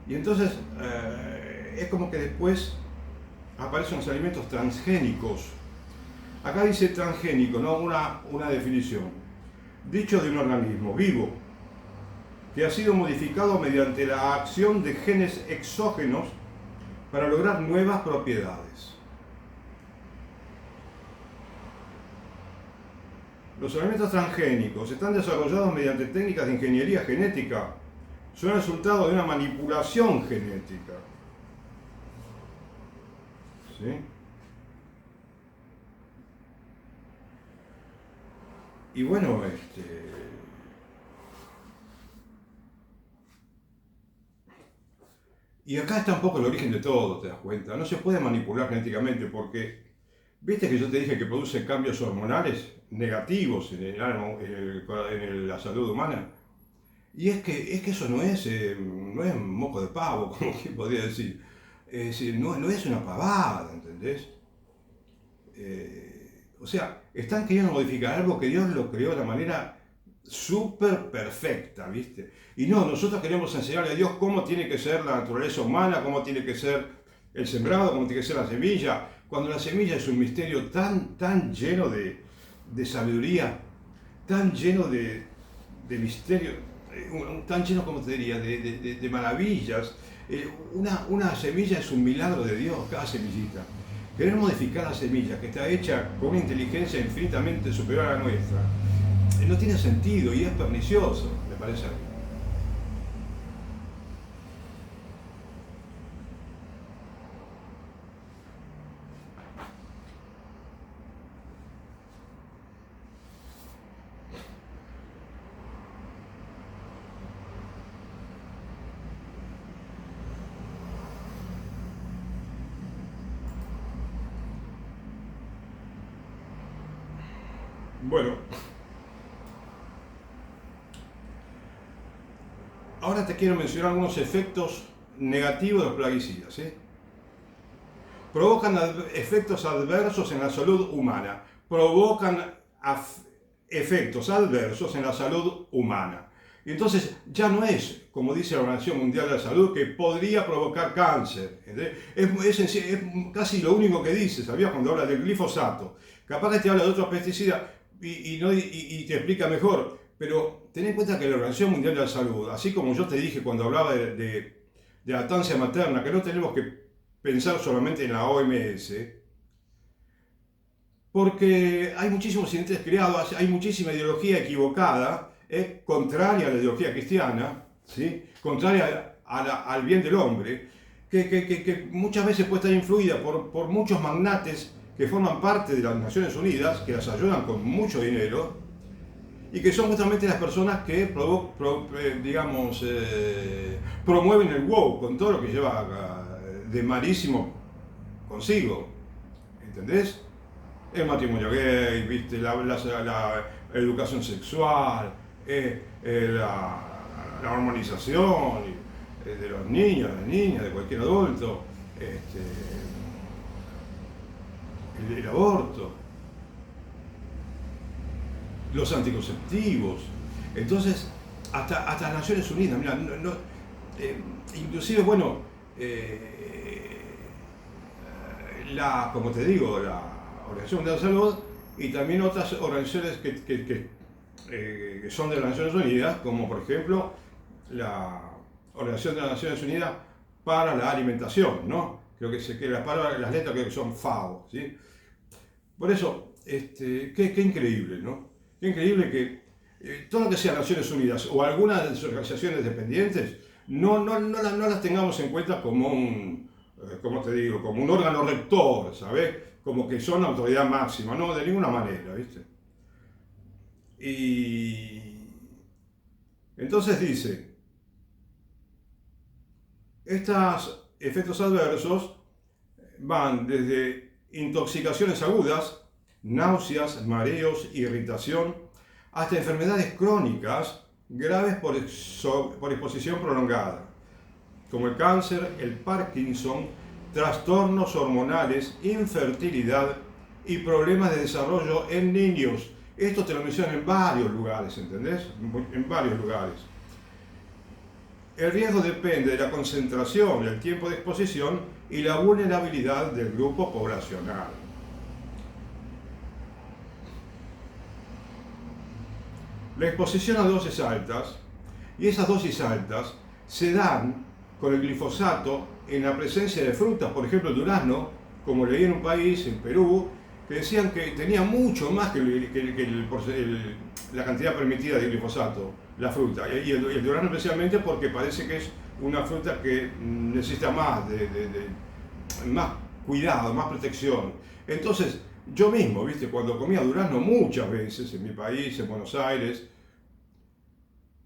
Y entonces es como que después aparecen los alimentos transgénicos. Acá dice transgénico, ¿no? Una definición. Dicho de un organismo vivo que ha sido modificado mediante la acción de genes exógenos para lograr nuevas propiedades. Los alimentos transgénicos están desarrollados mediante técnicas de ingeniería genética. Son el resultado de una manipulación genética. ¿Sí? Y bueno, y acá está un poco el origen de todo, te das cuenta. No se puede manipular genéticamente porque, viste que yo te dije que produce cambios hormonales negativos en la salud humana. Y es que eso no es moco de pavo, como quien podría decir. Es decir, no es una pavada, ¿entendés? O sea, están queriendo modificar algo que Dios lo creó de una manera súper perfecta, ¿viste? Y no, nosotros queremos enseñarle a Dios cómo tiene que ser la naturaleza humana, cómo tiene que ser el sembrado, cómo tiene que ser la semilla, cuando la semilla es un misterio tan lleno de sabiduría, tan lleno de misterio, tan lleno, como te diría, de maravillas. Una semilla es un milagro de Dios, cada semillita. Querer modificar la semilla, que está hecha con una inteligencia infinitamente superior a la nuestra, no tiene sentido y es pernicioso, me parece a mí. Bueno, ahora te quiero mencionar algunos efectos negativos de los plaguicidas, ¿sí? Provocan efectos adversos en la salud humana. Provocan efectos adversos en la salud humana. Y entonces ya no es, como dice la Organización Mundial de la Salud, que podría provocar cáncer. Es casi lo único que dice, ¿sabías? Cuando habla del glifosato. Capaz que te habla de otros pesticidas y te explica mejor. Pero ten en cuenta que la Organización Mundial de la Salud, así como yo te dije cuando hablaba de lactancia materna, que no tenemos que pensar solamente en la OMS, porque hay muchísimos incidentes creados, hay muchísima ideología equivocada, contraria a la ideología cristiana, ¿sí? Contraria al bien del hombre, que muchas veces puede estar influida por muchos magnates que forman parte de las Naciones Unidas, que las ayudan con mucho dinero, y que son justamente las personas que promueven el wow, con todo lo que lleva de malísimo consigo, ¿entendés? El matrimonio gay, ¿viste? La educación sexual, la hormonización de los niños, de las niñas, de cualquier adulto, el aborto, los anticonceptivos. Entonces, hasta las Naciones Unidas, mira, inclusive, bueno, como te digo, la Organización Mundial de la Salud y también otras organizaciones que son de las Naciones Unidas, como por ejemplo la Organización de las Naciones Unidas para la Alimentación, ¿no? Creo que las letras creo que son FAO, ¿sí? Por eso, qué increíble, ¿no? Qué increíble que todo lo que sea Naciones Unidas o algunas de sus organizaciones dependientes no las tengamos en cuenta como como te digo, como un órgano rector, ¿sabes? Como que son autoridad máxima, no, de ninguna manera, ¿viste? Y entonces dice, estos efectos adversos van desde intoxicaciones agudas, náuseas, mareos, irritación, hasta enfermedades crónicas graves por exposición prolongada, como el cáncer, el Parkinson, trastornos hormonales, infertilidad y problemas de desarrollo en niños. Esto te lo mencionan en varios lugares, ¿entendés? En varios lugares. El riesgo depende de la concentración, el tiempo de exposición y la vulnerabilidad del grupo poblacional. La exposición a dosis altas, y esas dosis altas se dan con el glifosato en la presencia de frutas, por ejemplo el durazno, como leí en un país, en Perú, que decían que tenía mucho más que la cantidad permitida de glifosato, la fruta, y el durazno especialmente porque parece que es una fruta que necesita más cuidado, más protección. Entonces, yo mismo, ¿viste? Cuando comía durazno muchas veces en mi país, en Buenos Aires,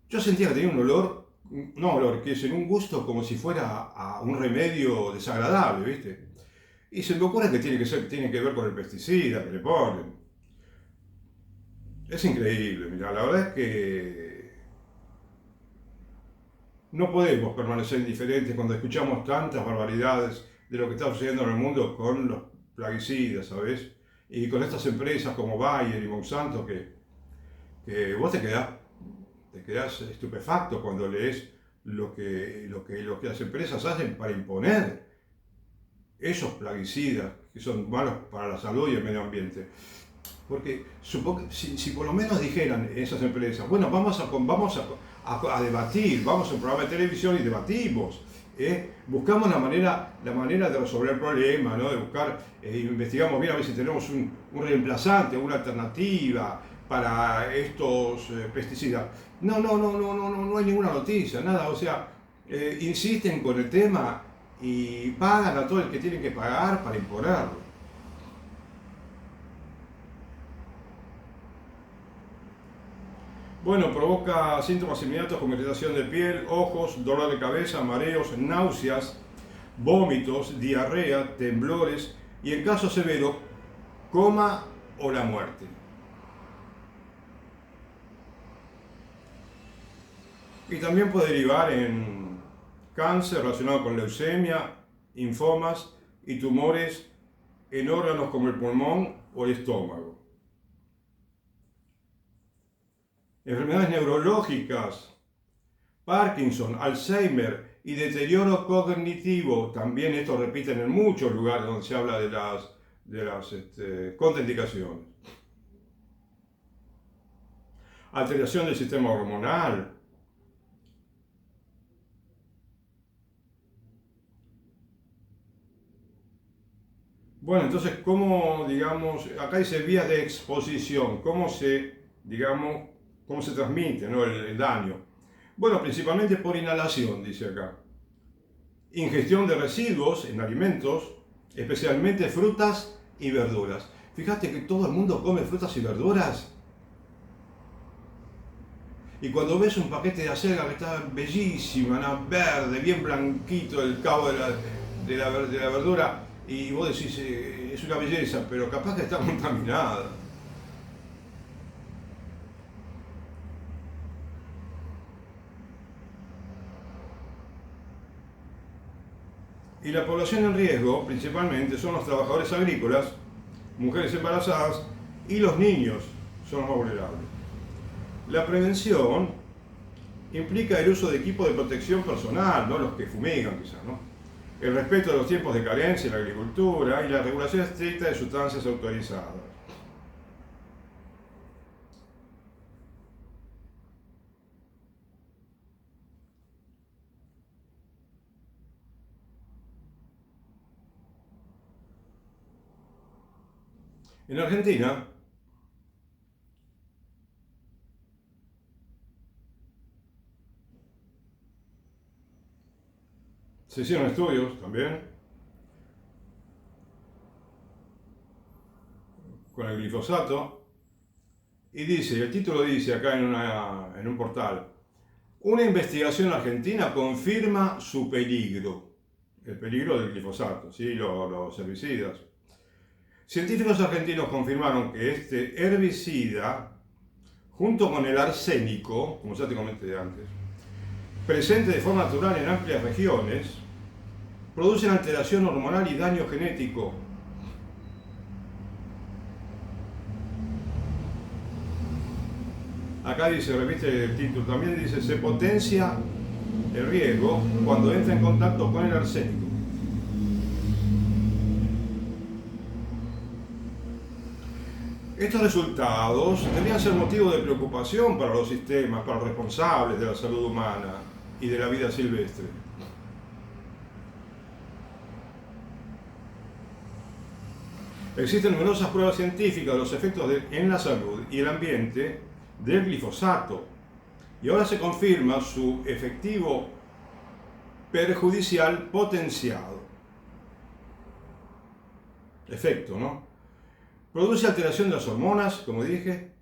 yo sentía que tenía un olor, no olor, que es en un gusto como si fuera a un remedio desagradable, ¿viste? Y se me ocurre que tiene que ver con el pesticida que le ponen. Es increíble, mira, la verdad es que no podemos permanecer indiferentes cuando escuchamos tantas barbaridades de lo que está sucediendo en el mundo con los plaguicidas, ¿sabes? Y con estas empresas como Bayer y Monsanto que vos te quedás estupefacto cuando lees lo que las empresas hacen para imponer esos plaguicidas que son malos para la salud y el medio ambiente. Porque si por lo menos dijeran esas empresas, bueno, vamos a debatir, vamos a un programa de televisión y debatimos, buscamos la manera de resolver el problema, ¿no? De buscar, investigamos bien a ver si tenemos un reemplazante, una alternativa para estos pesticidas. No hay ninguna noticia, nada, o sea, insisten con el tema y pagan a todo el que tienen que pagar para imponerlo. Bueno, provoca síntomas inmediatos como irritación de piel, ojos, dolor de cabeza, mareos, náuseas, vómitos, diarrea, temblores y en caso severo, coma o la muerte. Y también puede derivar en cáncer relacionado con leucemia, linfomas y tumores en órganos como el pulmón o el estómago. Enfermedades neurológicas, Parkinson, Alzheimer y deterioro cognitivo. También esto repiten en muchos lugares donde se habla de las contraindicaciones. Alteración del sistema hormonal. Bueno, entonces, ¿cómo, digamos, acá dice vías de exposición, cómo se transmite, ¿no? el daño? Bueno, principalmente por inhalación, dice acá. Ingestión de residuos en alimentos, especialmente frutas y verduras. Fíjate que todo el mundo come frutas y verduras. Y cuando ves un paquete de acelga que está bellísima, ¿no? Verde, bien blanquito el cabo de la verdura, y vos decís, es una belleza, pero capaz que está contaminada. Y la población en riesgo, principalmente, son los trabajadores agrícolas, mujeres embarazadas y los niños son los más vulnerables. La prevención implica el uso de equipos de protección personal, no los que fumigan quizás, ¿no? El respeto de los tiempos de carencia en la agricultura y la regulación estricta de sustancias autorizadas. En Argentina, se hicieron estudios también con el glifosato y el título dice acá en un portal, una investigación argentina confirma su peligro, el peligro del glifosato, ¿sí? los herbicidas. Científicos argentinos confirmaron que este herbicida, junto con el arsénico, como ya te comenté antes, presente de forma natural en amplias regiones, producen alteración hormonal y daño genético. Acá dice, repite el título, también dice, se potencia el riesgo cuando entra en contacto con el arsénico. Estos resultados deberían ser motivo de preocupación para los sistemas, para los responsables de la salud humana y de la vida silvestre. Existen numerosas pruebas científicas de los efectos en la salud y el ambiente del glifosato, y ahora se confirma su efectivo perjudicial potenciado. Efecto, ¿no? Produce alteración de las hormonas, como dije,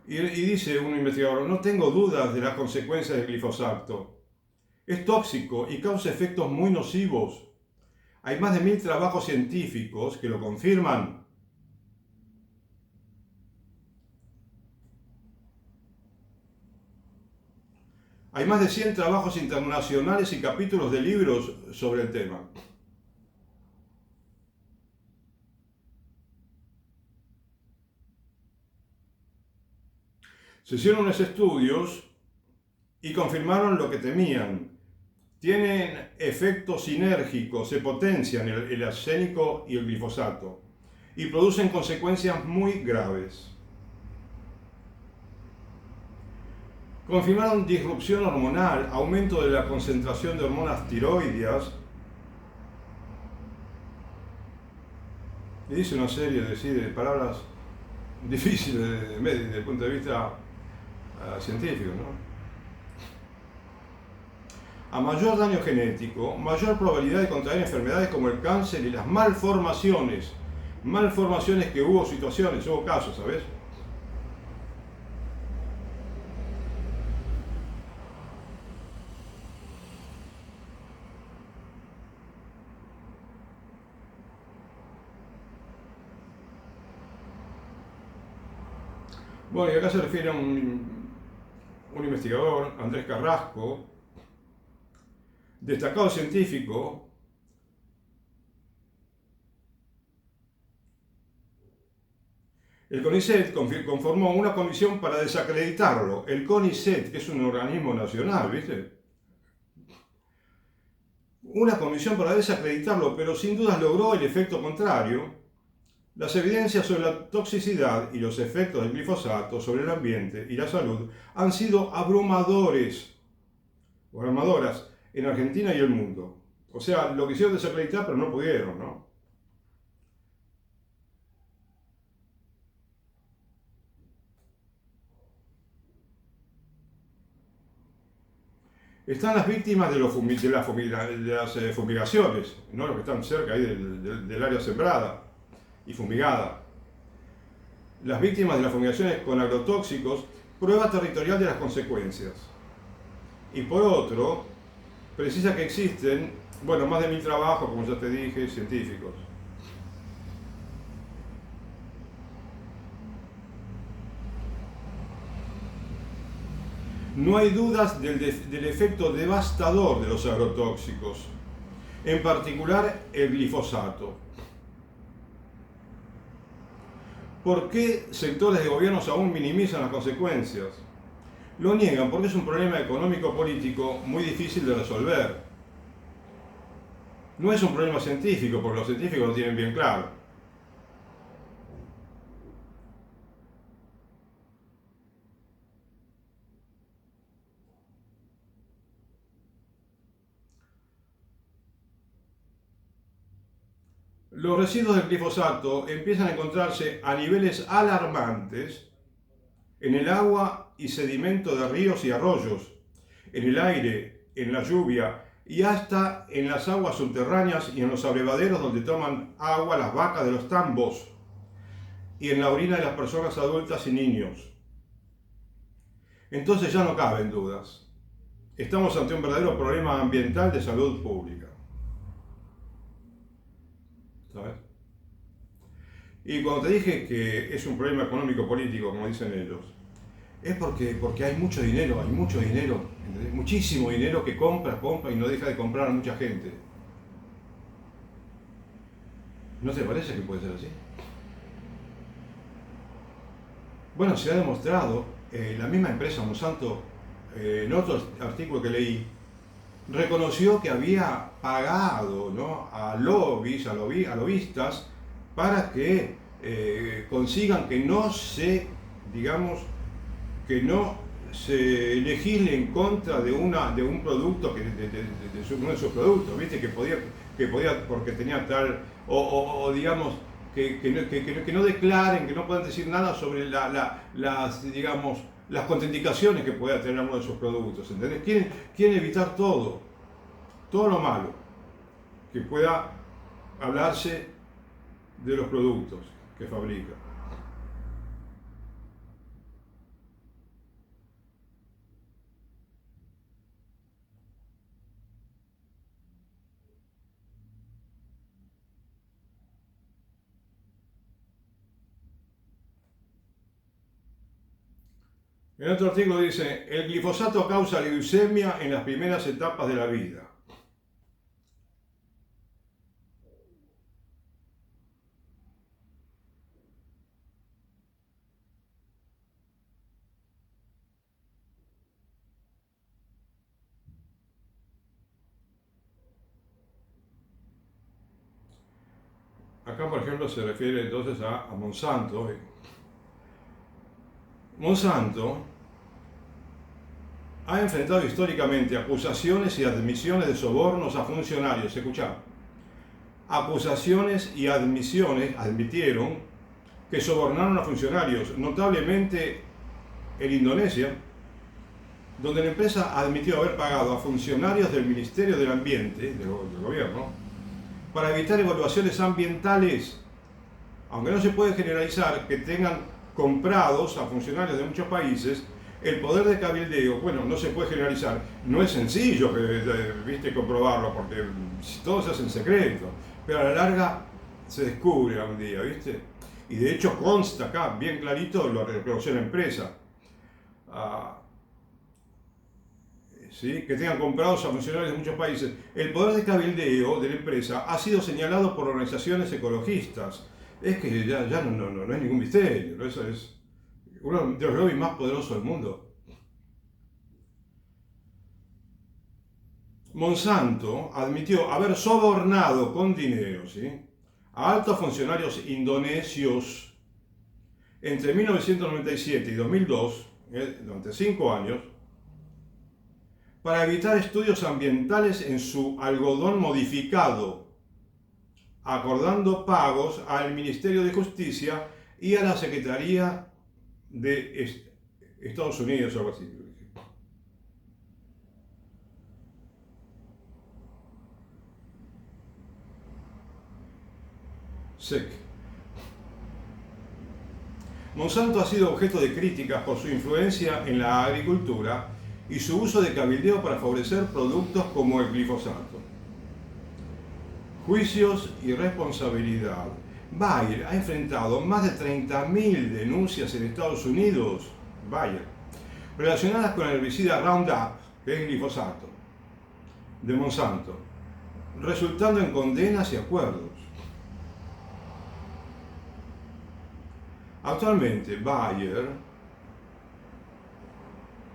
y dice un investigador, no tengo dudas de las consecuencias del glifosato. Es tóxico y causa efectos muy nocivos. Hay más de 1000 trabajos científicos que lo confirman. Hay más de 100 trabajos internacionales y capítulos de libros sobre el tema. Se hicieron unos estudios y confirmaron lo que temían. Tienen efectos sinérgicos, se potencian el arsénico y el glifosato y producen consecuencias muy graves. Confirmaron disrupción hormonal, aumento de la concentración de hormonas tiroideas, y dice una serie de palabras difíciles desde el punto de vista científico, ¿no? A mayor daño genético, mayor probabilidad de contraer enfermedades como el cáncer y las malformaciones. Malformaciones que hubo situaciones, hubo casos, ¿sabes? Bueno, y acá se refiere a un investigador, Andrés Carrasco, destacado científico, el CONICET conformó una comisión para desacreditarlo. El CONICET, que es un organismo nacional, ¿viste? Una comisión para desacreditarlo, pero sin dudas logró el efecto contrario. Las evidencias sobre la toxicidad y los efectos del glifosato sobre el ambiente y la salud han sido abrumadoras en Argentina y el mundo. O sea, lo quisieron desacreditar, pero no pudieron, ¿no? Están las víctimas de las fumigaciones, no los que están cerca ahí del área sembrada y fumigada. Las víctimas de las fumigaciones con agrotóxicos, prueba territorial de las consecuencias. Y por otro, precisa que existen, bueno, más de 1000 trabajos, como ya te dije, científicos. No hay dudas del efecto devastador de los agrotóxicos, en particular el glifosato. ¿Por qué sectores de gobiernos aún minimizan las consecuencias? Lo niegan porque es un problema económico-político muy difícil de resolver. No es un problema científico, porque los científicos lo tienen bien claro. Los residuos del glifosato empiezan a encontrarse a niveles alarmantes en el agua y sedimento de ríos y arroyos, en el aire, en la lluvia y hasta en las aguas subterráneas y en los abrevaderos donde toman agua las vacas de los tambos y en la orina de las personas adultas y niños. Entonces ya no caben dudas. Estamos ante un verdadero problema ambiental de salud pública. ¿Sabes? Y cuando te dije que es un problema económico-político, como dicen ellos, es porque hay mucho dinero, ¿entendés? Muchísimo dinero que compra y no deja de comprar a mucha gente. ¿No te parece que puede ser así? Bueno, se ha demostrado la misma empresa Monsanto, en otro artículo que leí, reconoció que había pagado, ¿no?, a lobbies, a lobistas, para que consigan que no se, digamos, que no se legisle en contra de un producto, uno de sus productos, ¿viste? Que podía porque tenía tal, o digamos, que no declaren, que no puedan decir nada sobre las, digamos, las contraindicaciones que pueda tener uno de sus productos, ¿entendés? Quieren evitar todo lo malo que pueda hablarse de los productos que fabrica. En otro artículo dice, el glifosato causa leucemia en las primeras etapas de la vida. Acá, por ejemplo, se refiere entonces a Monsanto. Monsanto ha enfrentado históricamente acusaciones y admisiones de sobornos a funcionarios. Escuchá, acusaciones y admitieron que sobornaron a funcionarios, notablemente en Indonesia, donde la empresa admitió haber pagado a funcionarios del Ministerio del Ambiente, del gobierno, para evitar evaluaciones ambientales, aunque no se puede generalizar que tengan comprados a funcionarios de muchos países. El poder de cabildeo, bueno, no se puede generalizar, no es sencillo, viste, comprobarlo, porque todo se hace en secreto, pero a la larga se descubre algún día, viste, y de hecho consta acá, bien clarito, lo reconoció la empresa, ¿sí?, que tengan comprados a funcionarios de muchos países. El poder de cabildeo de la empresa ha sido señalado por organizaciones ecologistas. Es que ya no es ningún misterio, ¿no? Eso es uno de los lobbies más poderosos del mundo. Monsanto admitió haber sobornado con dinero, ¿sí?, a altos funcionarios indonesios entre 1997 y 2002, durante 5 años, para evitar estudios ambientales en su algodón modificado, acordando pagos al Ministerio de Justicia y a la Secretaría de Estados Unidos o algo así. SEC. Monsanto ha sido objeto de críticas por su influencia en la agricultura y su uso de cabildeo para favorecer productos como el glifosato. Juicios y responsabilidad. Bayer ha enfrentado más de 30.000 denuncias en Estados Unidos, Bayer, relacionadas con el herbicida Roundup, que es glifosato, de Monsanto, resultando en condenas y acuerdos. Actualmente, Bayer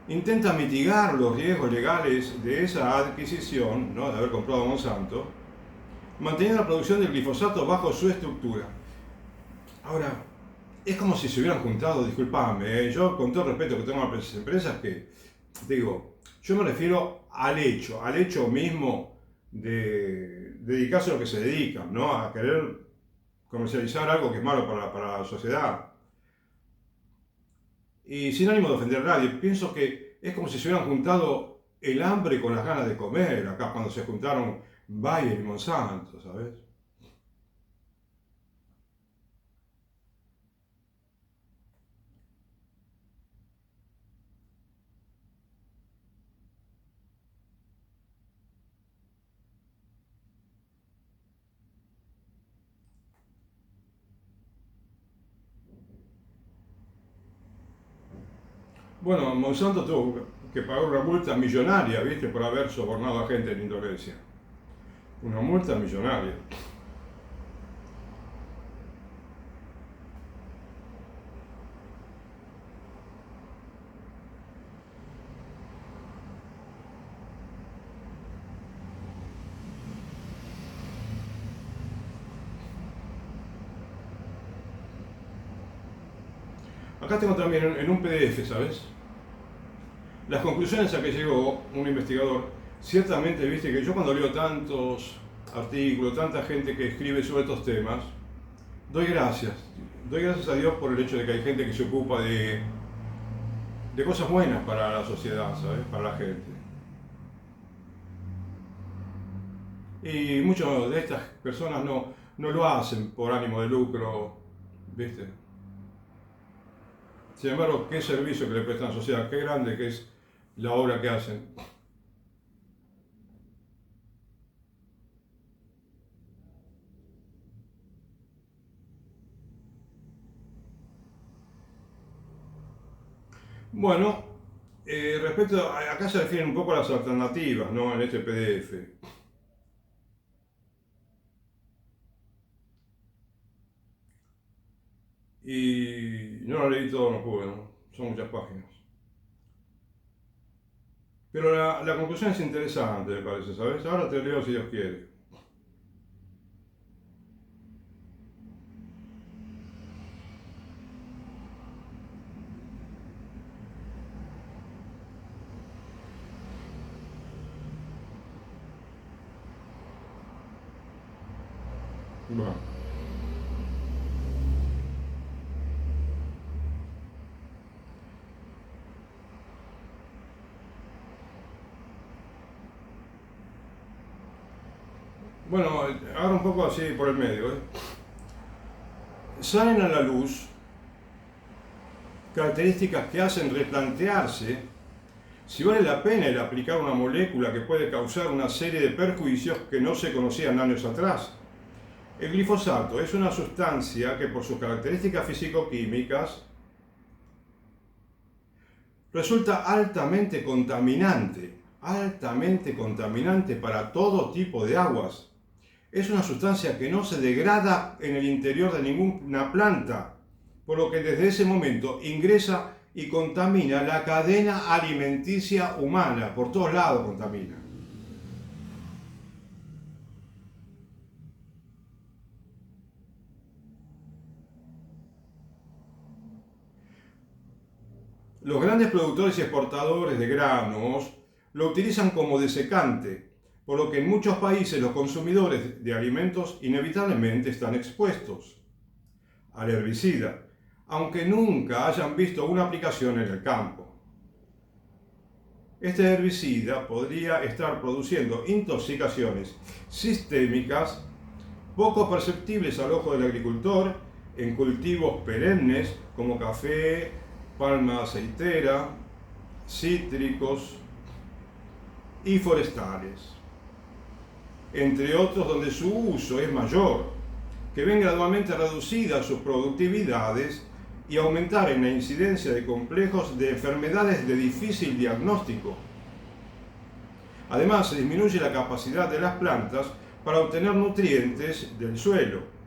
intenta mitigar los riesgos legales de esa adquisición, ¿no?, de haber comprado Monsanto, manteniendo la producción del glifosato bajo su estructura. Ahora, es como si se hubieran juntado, disculpame, yo con todo el respeto que tengo a las empresas, que digo, yo me refiero al hecho mismo de dedicarse a lo que se dedican, ¿no?, a querer comercializar algo que es malo para la sociedad. Y sin ánimo de ofender a nadie, pienso que es como si se hubieran juntado el hambre con las ganas de comer, acá cuando se juntaron Bayer y Monsanto, ¿sabes? Bueno, Monsanto tuvo que pagar una multa millonaria, ¿viste?, por haber sobornado a gente en Indonesia. Una multa millonaria. Acá tengo también en un PDF, ¿sabes? Las conclusiones a que llegó un investigador. Ciertamente, viste que yo cuando leo tantos artículos, tanta gente que escribe sobre estos temas, doy gracias. Doy gracias a Dios por el hecho de que hay gente que se ocupa de cosas buenas para la sociedad, ¿sabes? Para la gente. Y muchas de estas personas no lo hacen por ánimo de lucro, ¿viste? Sin embargo, qué servicio que le prestan a la sociedad, qué grande que es la obra que hacen. Bueno, respecto acá se refieren un poco a las alternativas, ¿no? En este PDF. Y no lo leí todo, no pude, ¿no? Son muchas páginas. Pero la conclusión es interesante, me parece, ¿sabes? Ahora te leo si Dios quiere. Bueno. Bueno, ahora un poco así por el medio, ¿eh? Salen a la luz características que hacen replantearse si vale la pena el aplicar una molécula que puede causar una serie de perjuicios que no se conocían años atrás. El glifosato es una sustancia que por sus características físico-químicas resulta altamente contaminante para todo tipo de aguas. Es una sustancia que no se degrada en el interior de ninguna planta, por lo que desde ese momento ingresa y contamina la cadena alimenticia humana, por todos lados contamina. Los grandes productores y exportadores de granos lo utilizan como desecante, por lo que en muchos países los consumidores de alimentos inevitablemente están expuestos al herbicida, aunque nunca hayan visto una aplicación en el campo. Este herbicida podría estar produciendo intoxicaciones sistémicas poco perceptibles al ojo del agricultor en cultivos perennes como café, palma aceitera, cítricos y forestales, entre otros donde su uso es mayor, que ven gradualmente reducidas sus productividades y aumentar en la incidencia de complejos de enfermedades de difícil diagnóstico. Además, se disminuye la capacidad de las plantas para obtener nutrientes del suelo,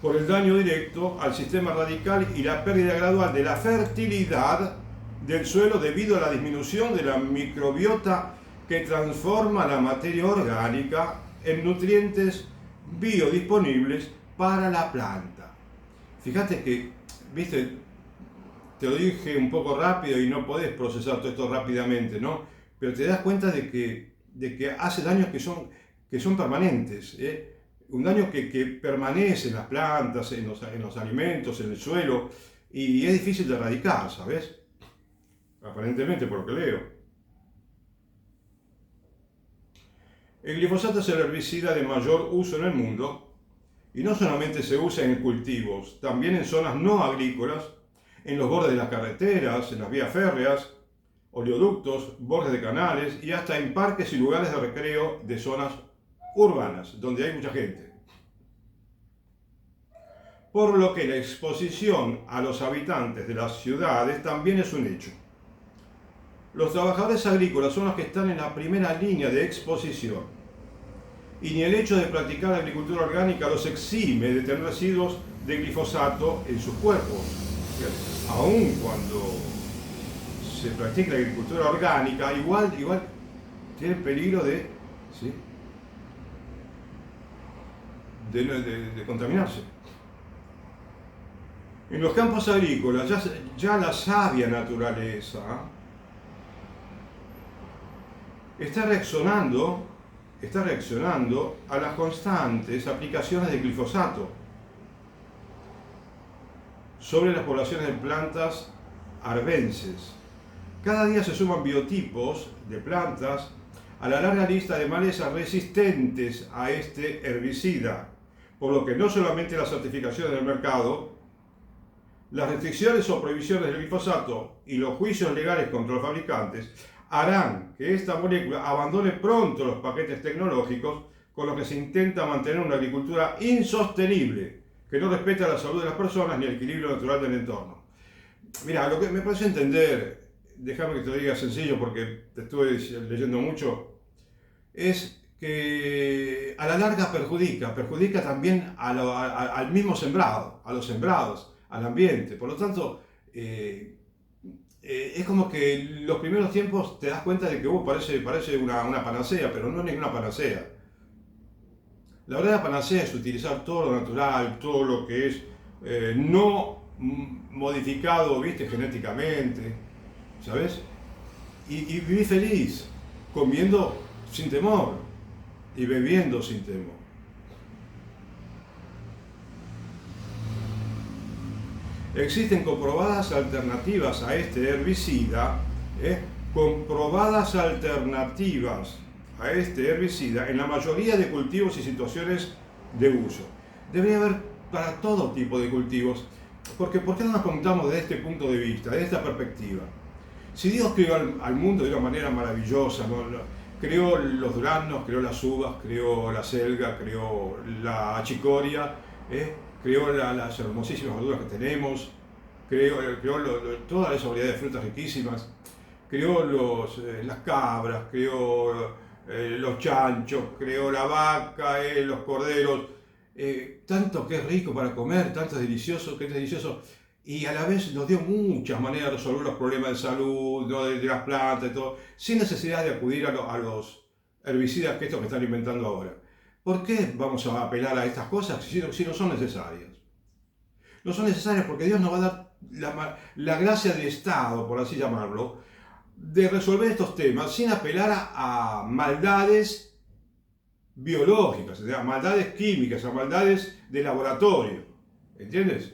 por el daño directo al sistema radical y la pérdida gradual de la fertilidad del suelo debido a la disminución de la microbiota que transforma la materia orgánica en nutrientes biodisponibles para la planta. Fíjate que, viste, te lo dije un poco rápido y no podés procesar todo esto rápidamente, ¿no? Pero te das cuenta de que hace daños que son permanentes, ¿eh? Un daño que permanece en las plantas, en los alimentos, en el suelo, y es difícil de erradicar, ¿sabes? Aparentemente, por lo que leo. El glifosato es el herbicida de mayor uso en el mundo, y no solamente se usa en cultivos, también en zonas no agrícolas, en los bordes de las carreteras, en las vías férreas, oleoductos, bordes de canales y hasta en parques y lugares de recreo de zonas urbanas, donde hay mucha gente. Por lo que la exposición a los habitantes de las ciudades también es un hecho. Los trabajadores agrícolas son los que están en la primera línea de exposición. Y ni el hecho de practicar agricultura orgánica los exime de tener residuos de glifosato en sus cuerpos. Aun cuando se practica la agricultura orgánica, igual tiene peligro de, ¿sí?, de contaminarse. En los campos agrícolas ya la sabia naturaleza está reaccionando a las constantes aplicaciones de glifosato sobre las poblaciones de plantas arbences. Cada día se suman biotipos de plantas a la larga lista de malezas resistentes a este herbicida, por lo que no solamente las certificaciones del mercado, las restricciones o prohibiciones del glifosato y los juicios legales contra los fabricantes harán que esta molécula abandone pronto los paquetes tecnológicos con los que se intenta mantener una agricultura insostenible, que no respeta la salud de las personas ni el equilibrio natural del entorno. Mira, lo que me parece entender, déjame que te lo diga sencillo porque te estuve leyendo mucho, es que a la larga perjudica también al mismo sembrado, a los sembrados, al ambiente. Por lo tanto, es como que los primeros tiempos te das cuenta de que parece una panacea, pero no es ninguna panacea. La verdadera panacea es utilizar todo lo natural, todo lo que es no modificado, viste, genéticamente, ¿sabes? Y vivir feliz, comiendo sin temor y bebiendo sin temor. Existen comprobadas alternativas a este herbicida, en la mayoría de cultivos y situaciones de uso. Debería haber para todo tipo de cultivos, porque ¿por qué no nos contamos desde este punto de vista, desde esta perspectiva? Si Dios creó al mundo de una manera maravillosa, ¿no? Creó los duraznos, creó las uvas, creó la selga, creó la achicoria, creó las hermosísimas verduras que tenemos, creó toda esa variedad de frutas riquísimas, creó las cabras, creó los chanchos, creó la vaca, los corderos, tanto que es rico para comer, tanto es delicioso, y a la vez nos dio muchas maneras de resolver los problemas de salud, ¿no? de las plantas y todo, sin necesidad de acudir a los herbicidas que estos que están inventando ahora. ¿Por qué vamos a apelar a estas cosas si no son necesarias? No son necesarias porque Dios nos va a dar la gracia de Estado, por así llamarlo, de resolver estos temas sin apelar a maldades biológicas, a maldades químicas, a maldades de laboratorio. ¿Entiendes?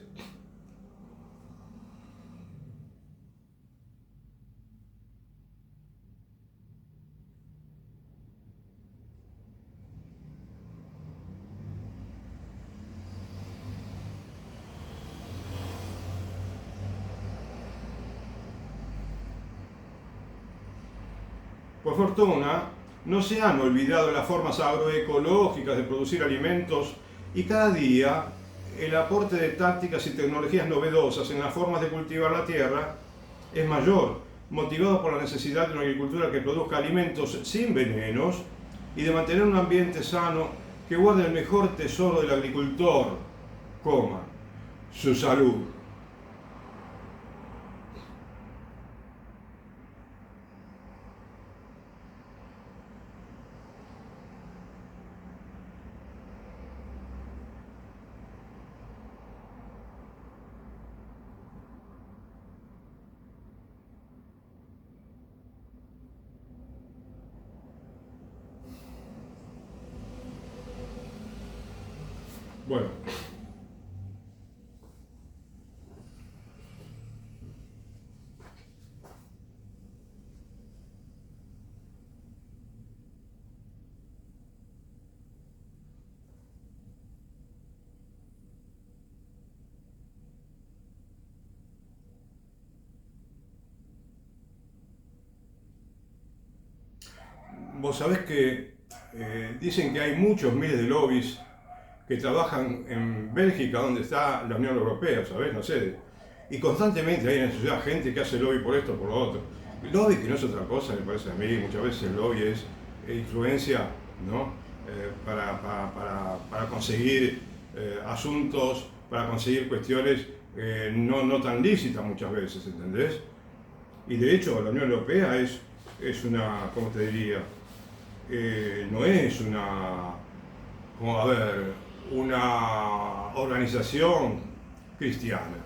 Por fortuna, no se han olvidado las formas agroecológicas de producir alimentos y cada día el aporte de tácticas y tecnologías novedosas en las formas de cultivar la tierra es mayor, motivado por la necesidad de una agricultura que produzca alimentos sin venenos y de mantener un ambiente sano que guarde el mejor tesoro del agricultor, su salud. Bueno, vos sabés que dicen que hay muchos miles de lobbies que trabajan en Bélgica, donde está la Unión Europea, ¿sabés? No sé. Y constantemente hay en la ciudad gente que hace lobby por esto, por lo otro. El lobby que no es otra cosa, me parece a mí, muchas veces el lobby es influencia, ¿no? Para conseguir asuntos, para conseguir cuestiones no tan lícitas muchas veces, ¿entendés? Y de hecho la Unión Europea es una, ¿cómo te diría? No es una organización cristiana.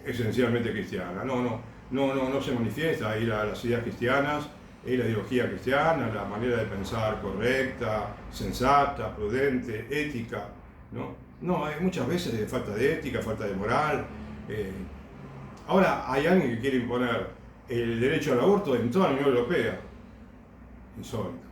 esencialmente cristiana. No se manifiesta ahí las ideas cristianas, la ideología cristiana, la manera de pensar correcta, sensata, prudente, ética, No, hay muchas veces de falta de ética, falta de moral. Ahora hay alguien que quiere imponer el derecho al aborto en toda la Unión Europea. Insólito.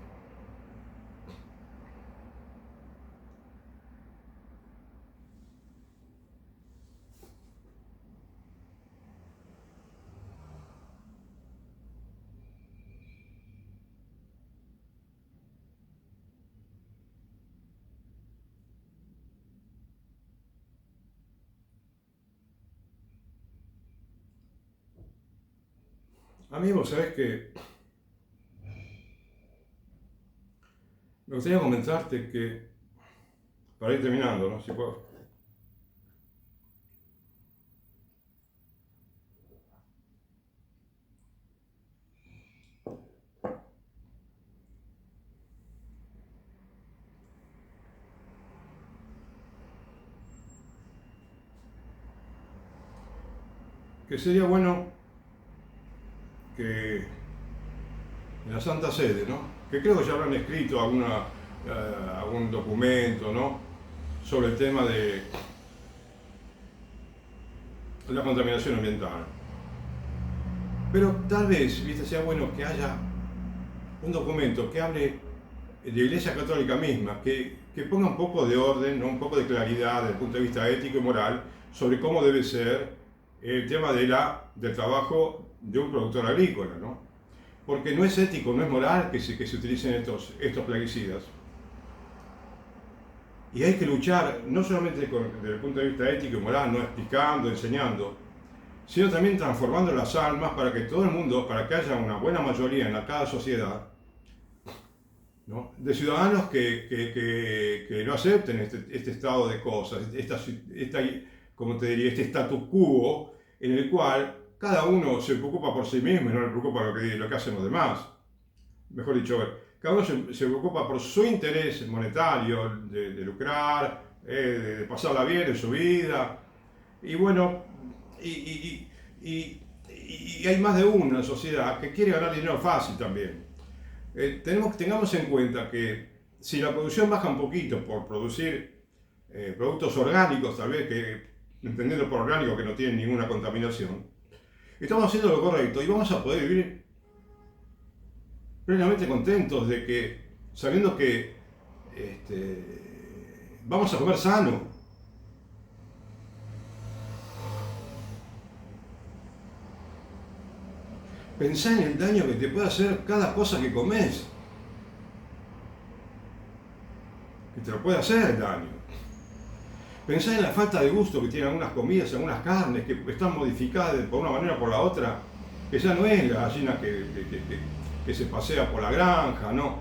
A mí, vos sabés que me gustaría comentarte que, para ir terminando, ¿no? Si puedo. Que sería bueno que en la Santa Sede, ¿no? Que creo que ya habrán escrito algún documento, ¿no? Sobre el tema de la contaminación ambiental. Pero tal vez, viste, sea bueno que haya un documento que hable de la Iglesia Católica misma, que ponga un poco de orden, ¿no? Un poco de claridad desde el punto de vista ético y moral sobre cómo debe ser el tema del trabajo de un productor agrícola, ¿no? Porque no es ético, no es moral que se utilicen estos plaguicidas. Y hay que luchar no solamente desde el punto de vista ético y moral, no explicando, enseñando, sino también transformando las almas para que todo el mundo, para que haya una buena mayoría en cada sociedad, ¿no? De ciudadanos que no acepten este estado de cosas, como te diría, este status quo en el cual cada uno se preocupa por sí mismo y no le preocupa lo que hacen los demás. Mejor dicho, cada uno se preocupa por su interés monetario, de lucrar, de pasarla bien en su vida. Y bueno, y hay más de uno en la sociedad que quiere ganar dinero fácil también. Tengamos en cuenta que si la producción baja un poquito por producir productos orgánicos, tal vez, entendiendo por orgánico que no tienen ninguna contaminación, estamos haciendo lo correcto y vamos a poder vivir plenamente contentos sabiendo que vamos a comer sano. Pensá en el daño que te puede hacer cada cosa que comes. Que te lo puede hacer daño. Pensá en la falta de gusto que tienen algunas comidas, algunas carnes que están modificadas por una manera o por la otra, que ya no es la gallina que se pasea por la granja, ¿no?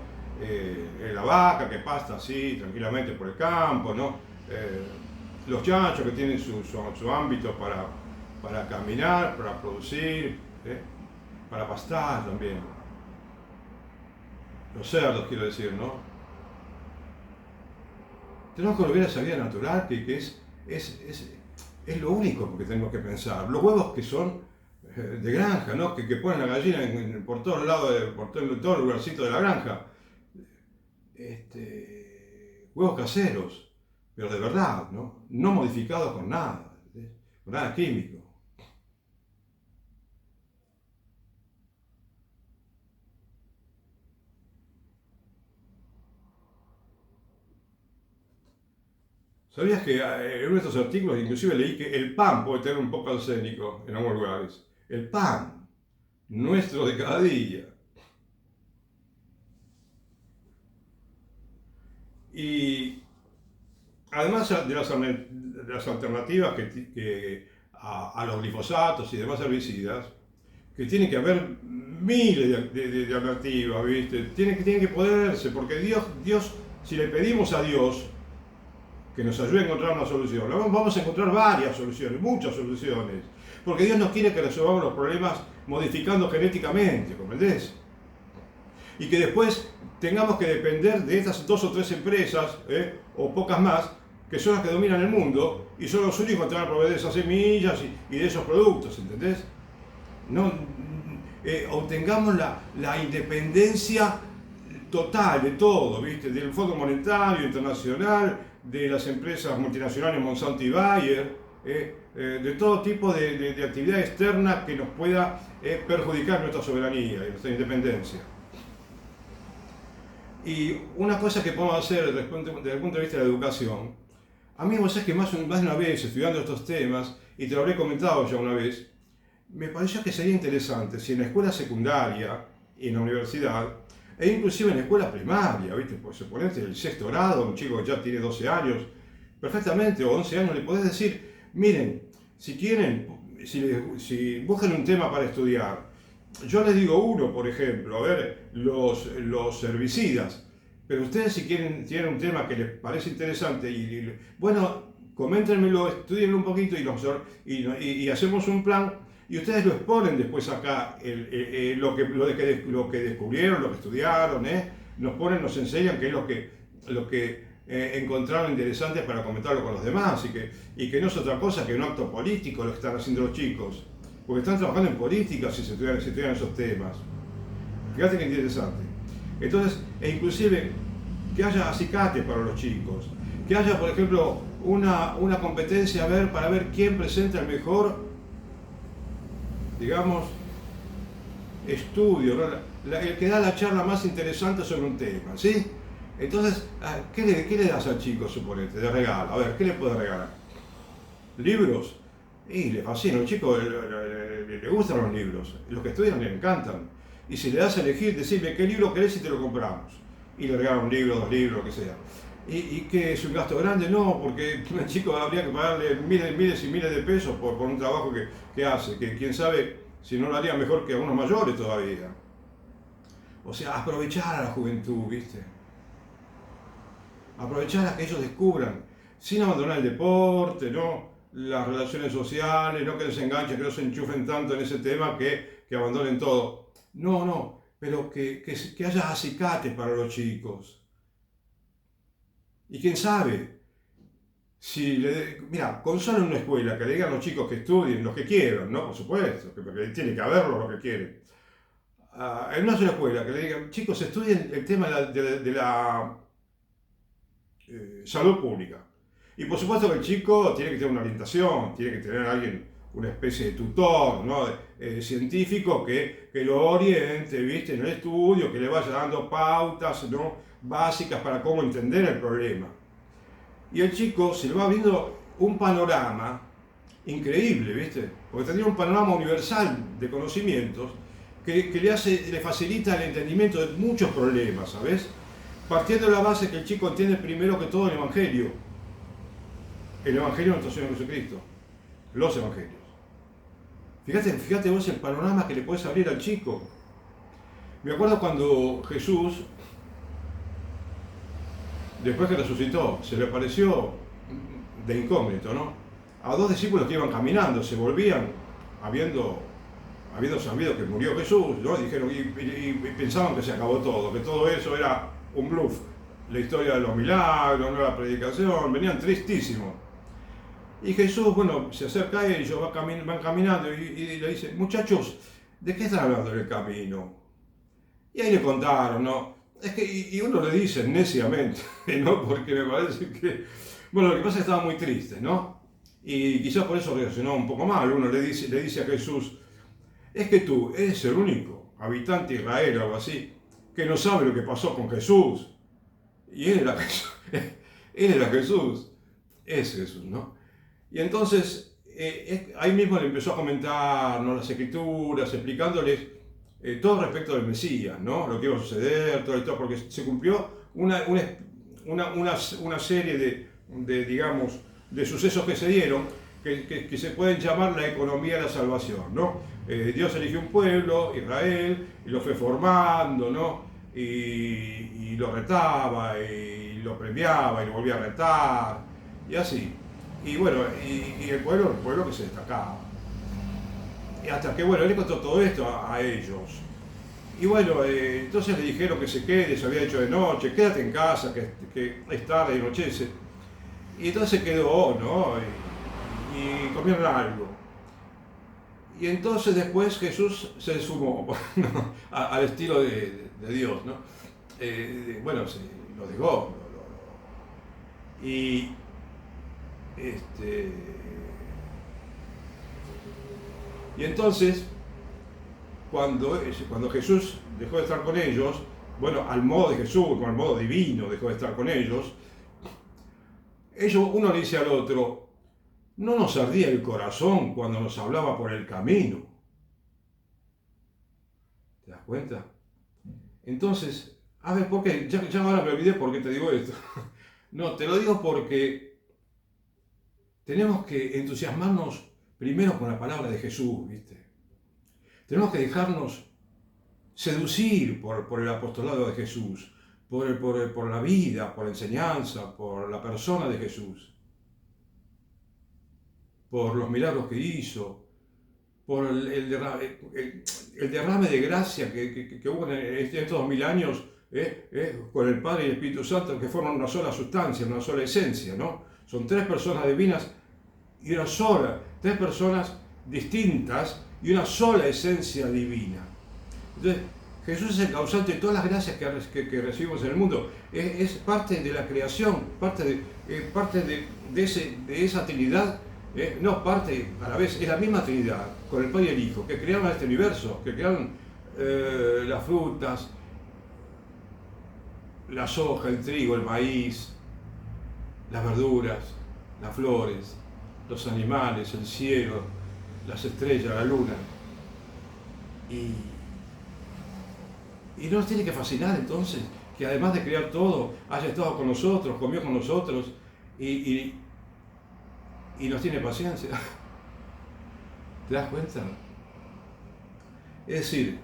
La vaca que pasta así tranquilamente por el campo, ¿no? Los chanchos que tienen su ámbito para caminar, para producir, para pastar también. Los cerdos, quiero decir, ¿no? Tenemos que volver a esa vida natural que es lo único que tenemos que pensar. Los huevos que son de granja, ¿no? Que ponen la gallina por todos lados, por todo el lugarcito de la granja. Huevos caseros, pero de verdad, ¿no? No modificados con nada químico. ¿Sabías que en uno de estos artículos inclusive leí que el pan puede tener un poco arsénico en algunos lugares? El pan, nuestro de cada día. Y además de las alternativas a los glifosatos y demás herbicidas, que tiene que haber miles de alternativas, ¿viste? Tiene que poderse, porque Dios, si le pedimos a Dios que nos ayude a encontrar una solución, vamos a encontrar varias soluciones, muchas soluciones, porque Dios no quiere que resolvamos los problemas modificando genéticamente, ¿comprendés? Y que después tengamos que depender de estas 2 o 3 empresas, o pocas más, que son las que dominan el mundo y son los únicos que te van a proveer de esas semillas y de esos productos, ¿entendés? No, obtengamos la independencia total de todo, ¿viste? Del Fondo Monetario Internacional, de las empresas multinacionales Monsanto y Bayer, de todo tipo de actividad externa que nos pueda perjudicar nuestra soberanía y nuestra independencia. Y una cosa que podemos hacer desde el punto de vista de la educación, a mí vos sabés que más de una vez estudiando estos temas, y te lo habré comentado ya una vez, me pareció que sería interesante si en la escuela secundaria y en la universidad, e inclusive en la escuela primaria, ¿viste? Pues suponete el sexto grado, un chico que ya tiene 12 años, perfectamente, o 11 años, le podés decir, miren, si quieren, si buscan un tema para estudiar, yo les digo uno, por ejemplo, a ver, los herbicidas, pero ustedes si tienen un tema que les parece interesante, bueno, coméntenmelo, estudienlo un poquito y hacemos un plan, y ustedes lo exponen después acá, lo que descubrieron, lo que estudiaron, nos enseñan qué es lo que encontraron interesante para comentarlo con los demás, y que no es otra cosa que un acto político lo que están haciendo los chicos, porque están trabajando en política si se estudian esos temas. Fíjate qué interesante. Entonces, inclusive, que haya acicates para los chicos, que haya, por ejemplo, una competencia para ver quién presenta el mejor, digamos, estudio, ¿no? El que da la charla más interesante sobre un tema, ¿sí? Entonces, ¿qué le das al chico, suponete, de regalo? A ver, ¿qué le puede regalar? ¿Libros? Y le fascina, al chico le gustan los libros, los que estudian le encantan. Y si le das a elegir, decirle qué libro querés y te lo compramos. Y le regalan un libro, 2 libros, lo que sea. ¿Y que es un gasto grande? No, porque el chico habría que pagarle miles y miles de pesos por un trabajo que hace, que quién sabe si no lo haría mejor que a unos mayores todavía. O sea, aprovechar a la juventud, ¿viste? Aprovechar a que ellos descubran, sin abandonar el deporte, ¿no? Las relaciones sociales, no que se enganchen, que no se enchufen tanto en ese tema que abandonen todo. No, pero que haya acicates para los chicos. Y quién sabe, mira, con solo en una escuela que le digan a los chicos que estudien, los que quieran, ¿no? Por supuesto, porque tiene que haberlo lo que quieren. En una sola escuela que le digan, chicos, estudien el tema de la salud pública. Y por supuesto que el chico tiene que tener una orientación, tiene que tener alguien, una especie de tutor, ¿no? Científico que lo oriente, ¿viste? En el estudio, que le vaya dando pautas, ¿no? Básicas para cómo entender el problema. Y el chico se le va viendo un panorama increíble, ¿viste? Porque tendría un panorama universal de conocimientos que le facilita el entendimiento de muchos problemas, ¿sabes? Partiendo de la base que el chico entiende primero que todo el Evangelio de nuestro Señor Jesucristo, los Evangelios. Fíjate vos el panorama que le puedes abrir al chico. Me acuerdo cuando Jesús, después que resucitó, se le apareció de incógnito, ¿no? A 2 discípulos que iban caminando, se volvían, habiendo sabido que murió Jesús, ¿no? Dijeron, y pensaban que se acabó todo, que todo eso era un bluff. La historia de los milagros, no la predicación, venían tristísimos. Y Jesús, bueno, se acerca a ellos, van caminando y le dice, muchachos, ¿de qué están hablando en el camino? Y ahí le contaron, ¿no? Es que, y uno le dice neciamente, ¿no? Porque me parece que, bueno, lo que pasa es que estaban muy tristes, ¿no? Y quizás por eso reaccionó un poco mal. Uno le dice a Jesús, es que tú eres el único habitante de Israel o algo así, que no sabe lo que pasó con Jesús. Y él era Jesús, es Jesús, ¿no? Y entonces, ahí mismo le empezó a comentar, ¿no? Las escrituras, explicándoles todo respecto del Mesías, ¿no? Lo que iba a suceder, todo esto, porque se cumplió una serie digamos, de sucesos que se dieron, que se pueden llamar la economía de la salvación, ¿no? Dios eligió un pueblo, Israel, y lo fue formando, ¿no? Y lo retaba, y lo premiaba, y lo volvía a retar, y así. Y bueno, y el pueblo que se destacaba. Y hasta que, bueno, él le contó todo esto a ellos. Y bueno, entonces le dijeron que se quede, se había hecho de noche, quédate en casa, que es tarde y anochece. Y entonces quedó, ¿no? Y comieron algo. Y entonces después Jesús se sumó, ¿no? Al estilo de Dios, ¿no? Bueno, se lo dejó. Y este, y entonces, cuando Jesús dejó de estar con ellos, bueno, al modo de Jesús, con el modo divino, dejó de estar con ellos, uno le dice al otro, no nos ardía el corazón cuando nos hablaba por el camino. ¿Te das cuenta? Entonces, a ver, ¿por qué? Ya ahora me olvidé por qué te digo esto. No, te lo digo porque tenemos que entusiasmarnos primero con la palabra de Jesús, ¿viste? Tenemos que dejarnos seducir por el apostolado de Jesús, por la vida, por la enseñanza, por la persona de Jesús, por los milagros que hizo, por el derrame de gracia que hubo en estos 2000 años con el Padre y el Espíritu Santo, que forman una sola sustancia, una sola esencia, ¿no? Son tres personas divinas y una sola, tres personas distintas y una sola esencia divina. Entonces, Jesús es el causante de todas las gracias que recibimos en el mundo. Es parte de la creación, parte de esa Trinidad, no parte a la vez, es la misma Trinidad, con el Padre y el Hijo, que crearon este universo, que crearon las frutas, la soja, el trigo, el maíz, las verduras, las flores, los animales, el cielo, las estrellas, la luna. Y no nos tiene que fascinar entonces que además de crear todo, haya estado con nosotros, comió con nosotros y nos tiene paciencia. ¿Te das cuenta? Es decir,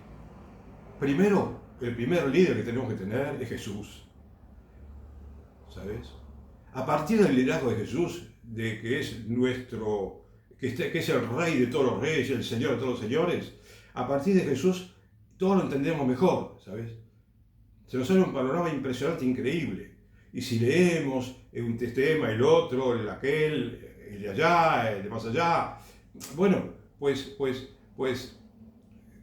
primero, el primer líder que tenemos que tener es Jesús. ¿Sabes? A partir del liderazgo de Jesús, de que es que es el rey de todos los reyes, el señor de todos los señores, a partir de Jesús todo lo entendemos mejor, ¿sabes? Se nos sale un panorama impresionante, increíble. Y si leemos este tema, el otro, el aquel, el de allá, el de más allá, bueno, pues,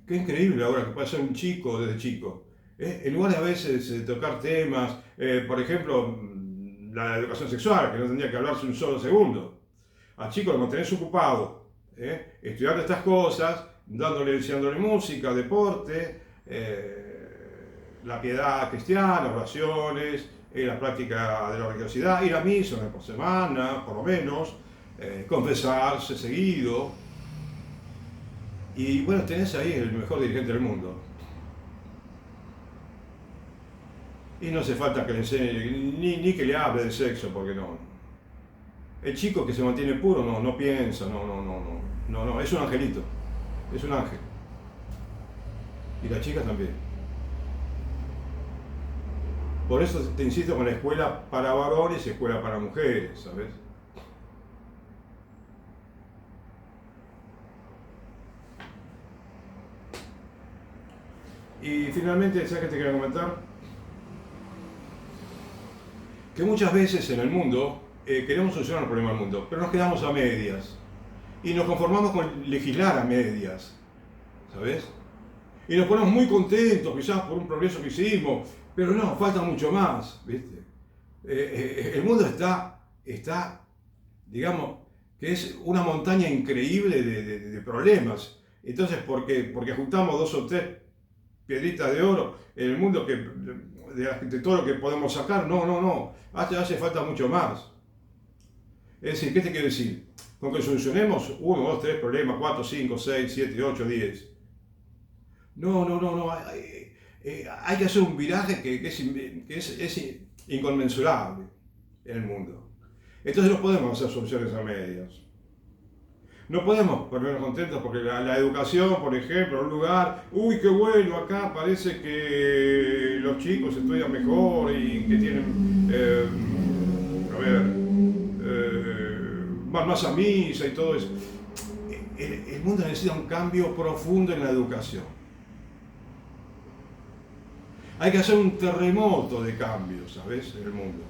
qué increíble ahora que puede ser un chico desde chico. En lugar de a veces tocar temas, por ejemplo, la educación sexual, que no tendría que hablarse un solo segundo. Al chico lo mantenés ocupado, estudiando estas cosas, enseñándole música, deporte, la piedad cristiana, oraciones, la práctica de la religiosidad, ir a misa una vez por semana, por lo menos, confesarse seguido. Y bueno, tenés ahí el mejor dirigente del mundo. Y no hace falta que le enseñe, ni que le hable de sexo, porque no. El chico que se mantiene puro no piensa, no, es un angelito, es un ángel. Y la chica también. Por eso te insisto con la escuela para varones y escuela para mujeres, ¿sabes? Y finalmente, ¿sabes qué te quería comentar? Que muchas veces en el mundo queremos solucionar el problema del mundo, pero nos quedamos a medias. Y nos conformamos con legislar a medias, ¿sabes? Y nos ponemos muy contentos quizás por un progreso que hicimos, pero no, falta mucho más, ¿viste? El mundo está, digamos, que es una montaña increíble de problemas. Entonces, porque juntamos dos o tres piedritas de oro en el mundo de todo lo que podemos sacar, no, hace falta mucho más. Es decir, ¿qué te quiero decir? Con que solucionemos 1, 2, 3 problemas, 4, 5, 6, 7, 8, 10. No, hay que hacer un viraje que es inconmensurable en el mundo. Entonces no podemos hacer soluciones a medias. No podemos ponernos contentos porque la educación, por ejemplo, en un lugar, uy, qué bueno, acá parece que los chicos estudian mejor y que tienen, van más a misa y todo eso. El mundo necesita un cambio profundo en la educación. Hay que hacer un terremoto de cambios, ¿sabes? En el mundo.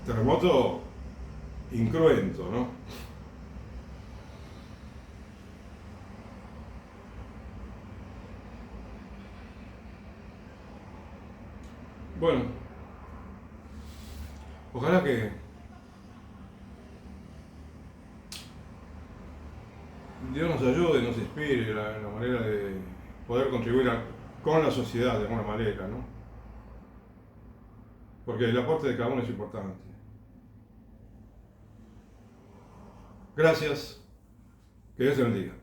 terremoto incruento, ¿no? Bueno, ojalá que Dios nos ayude y nos inspire la manera de poder contribuir con la sociedad de alguna manera, ¿no? Porque el aporte de cada uno es importante. Gracias, que Dios te bendiga.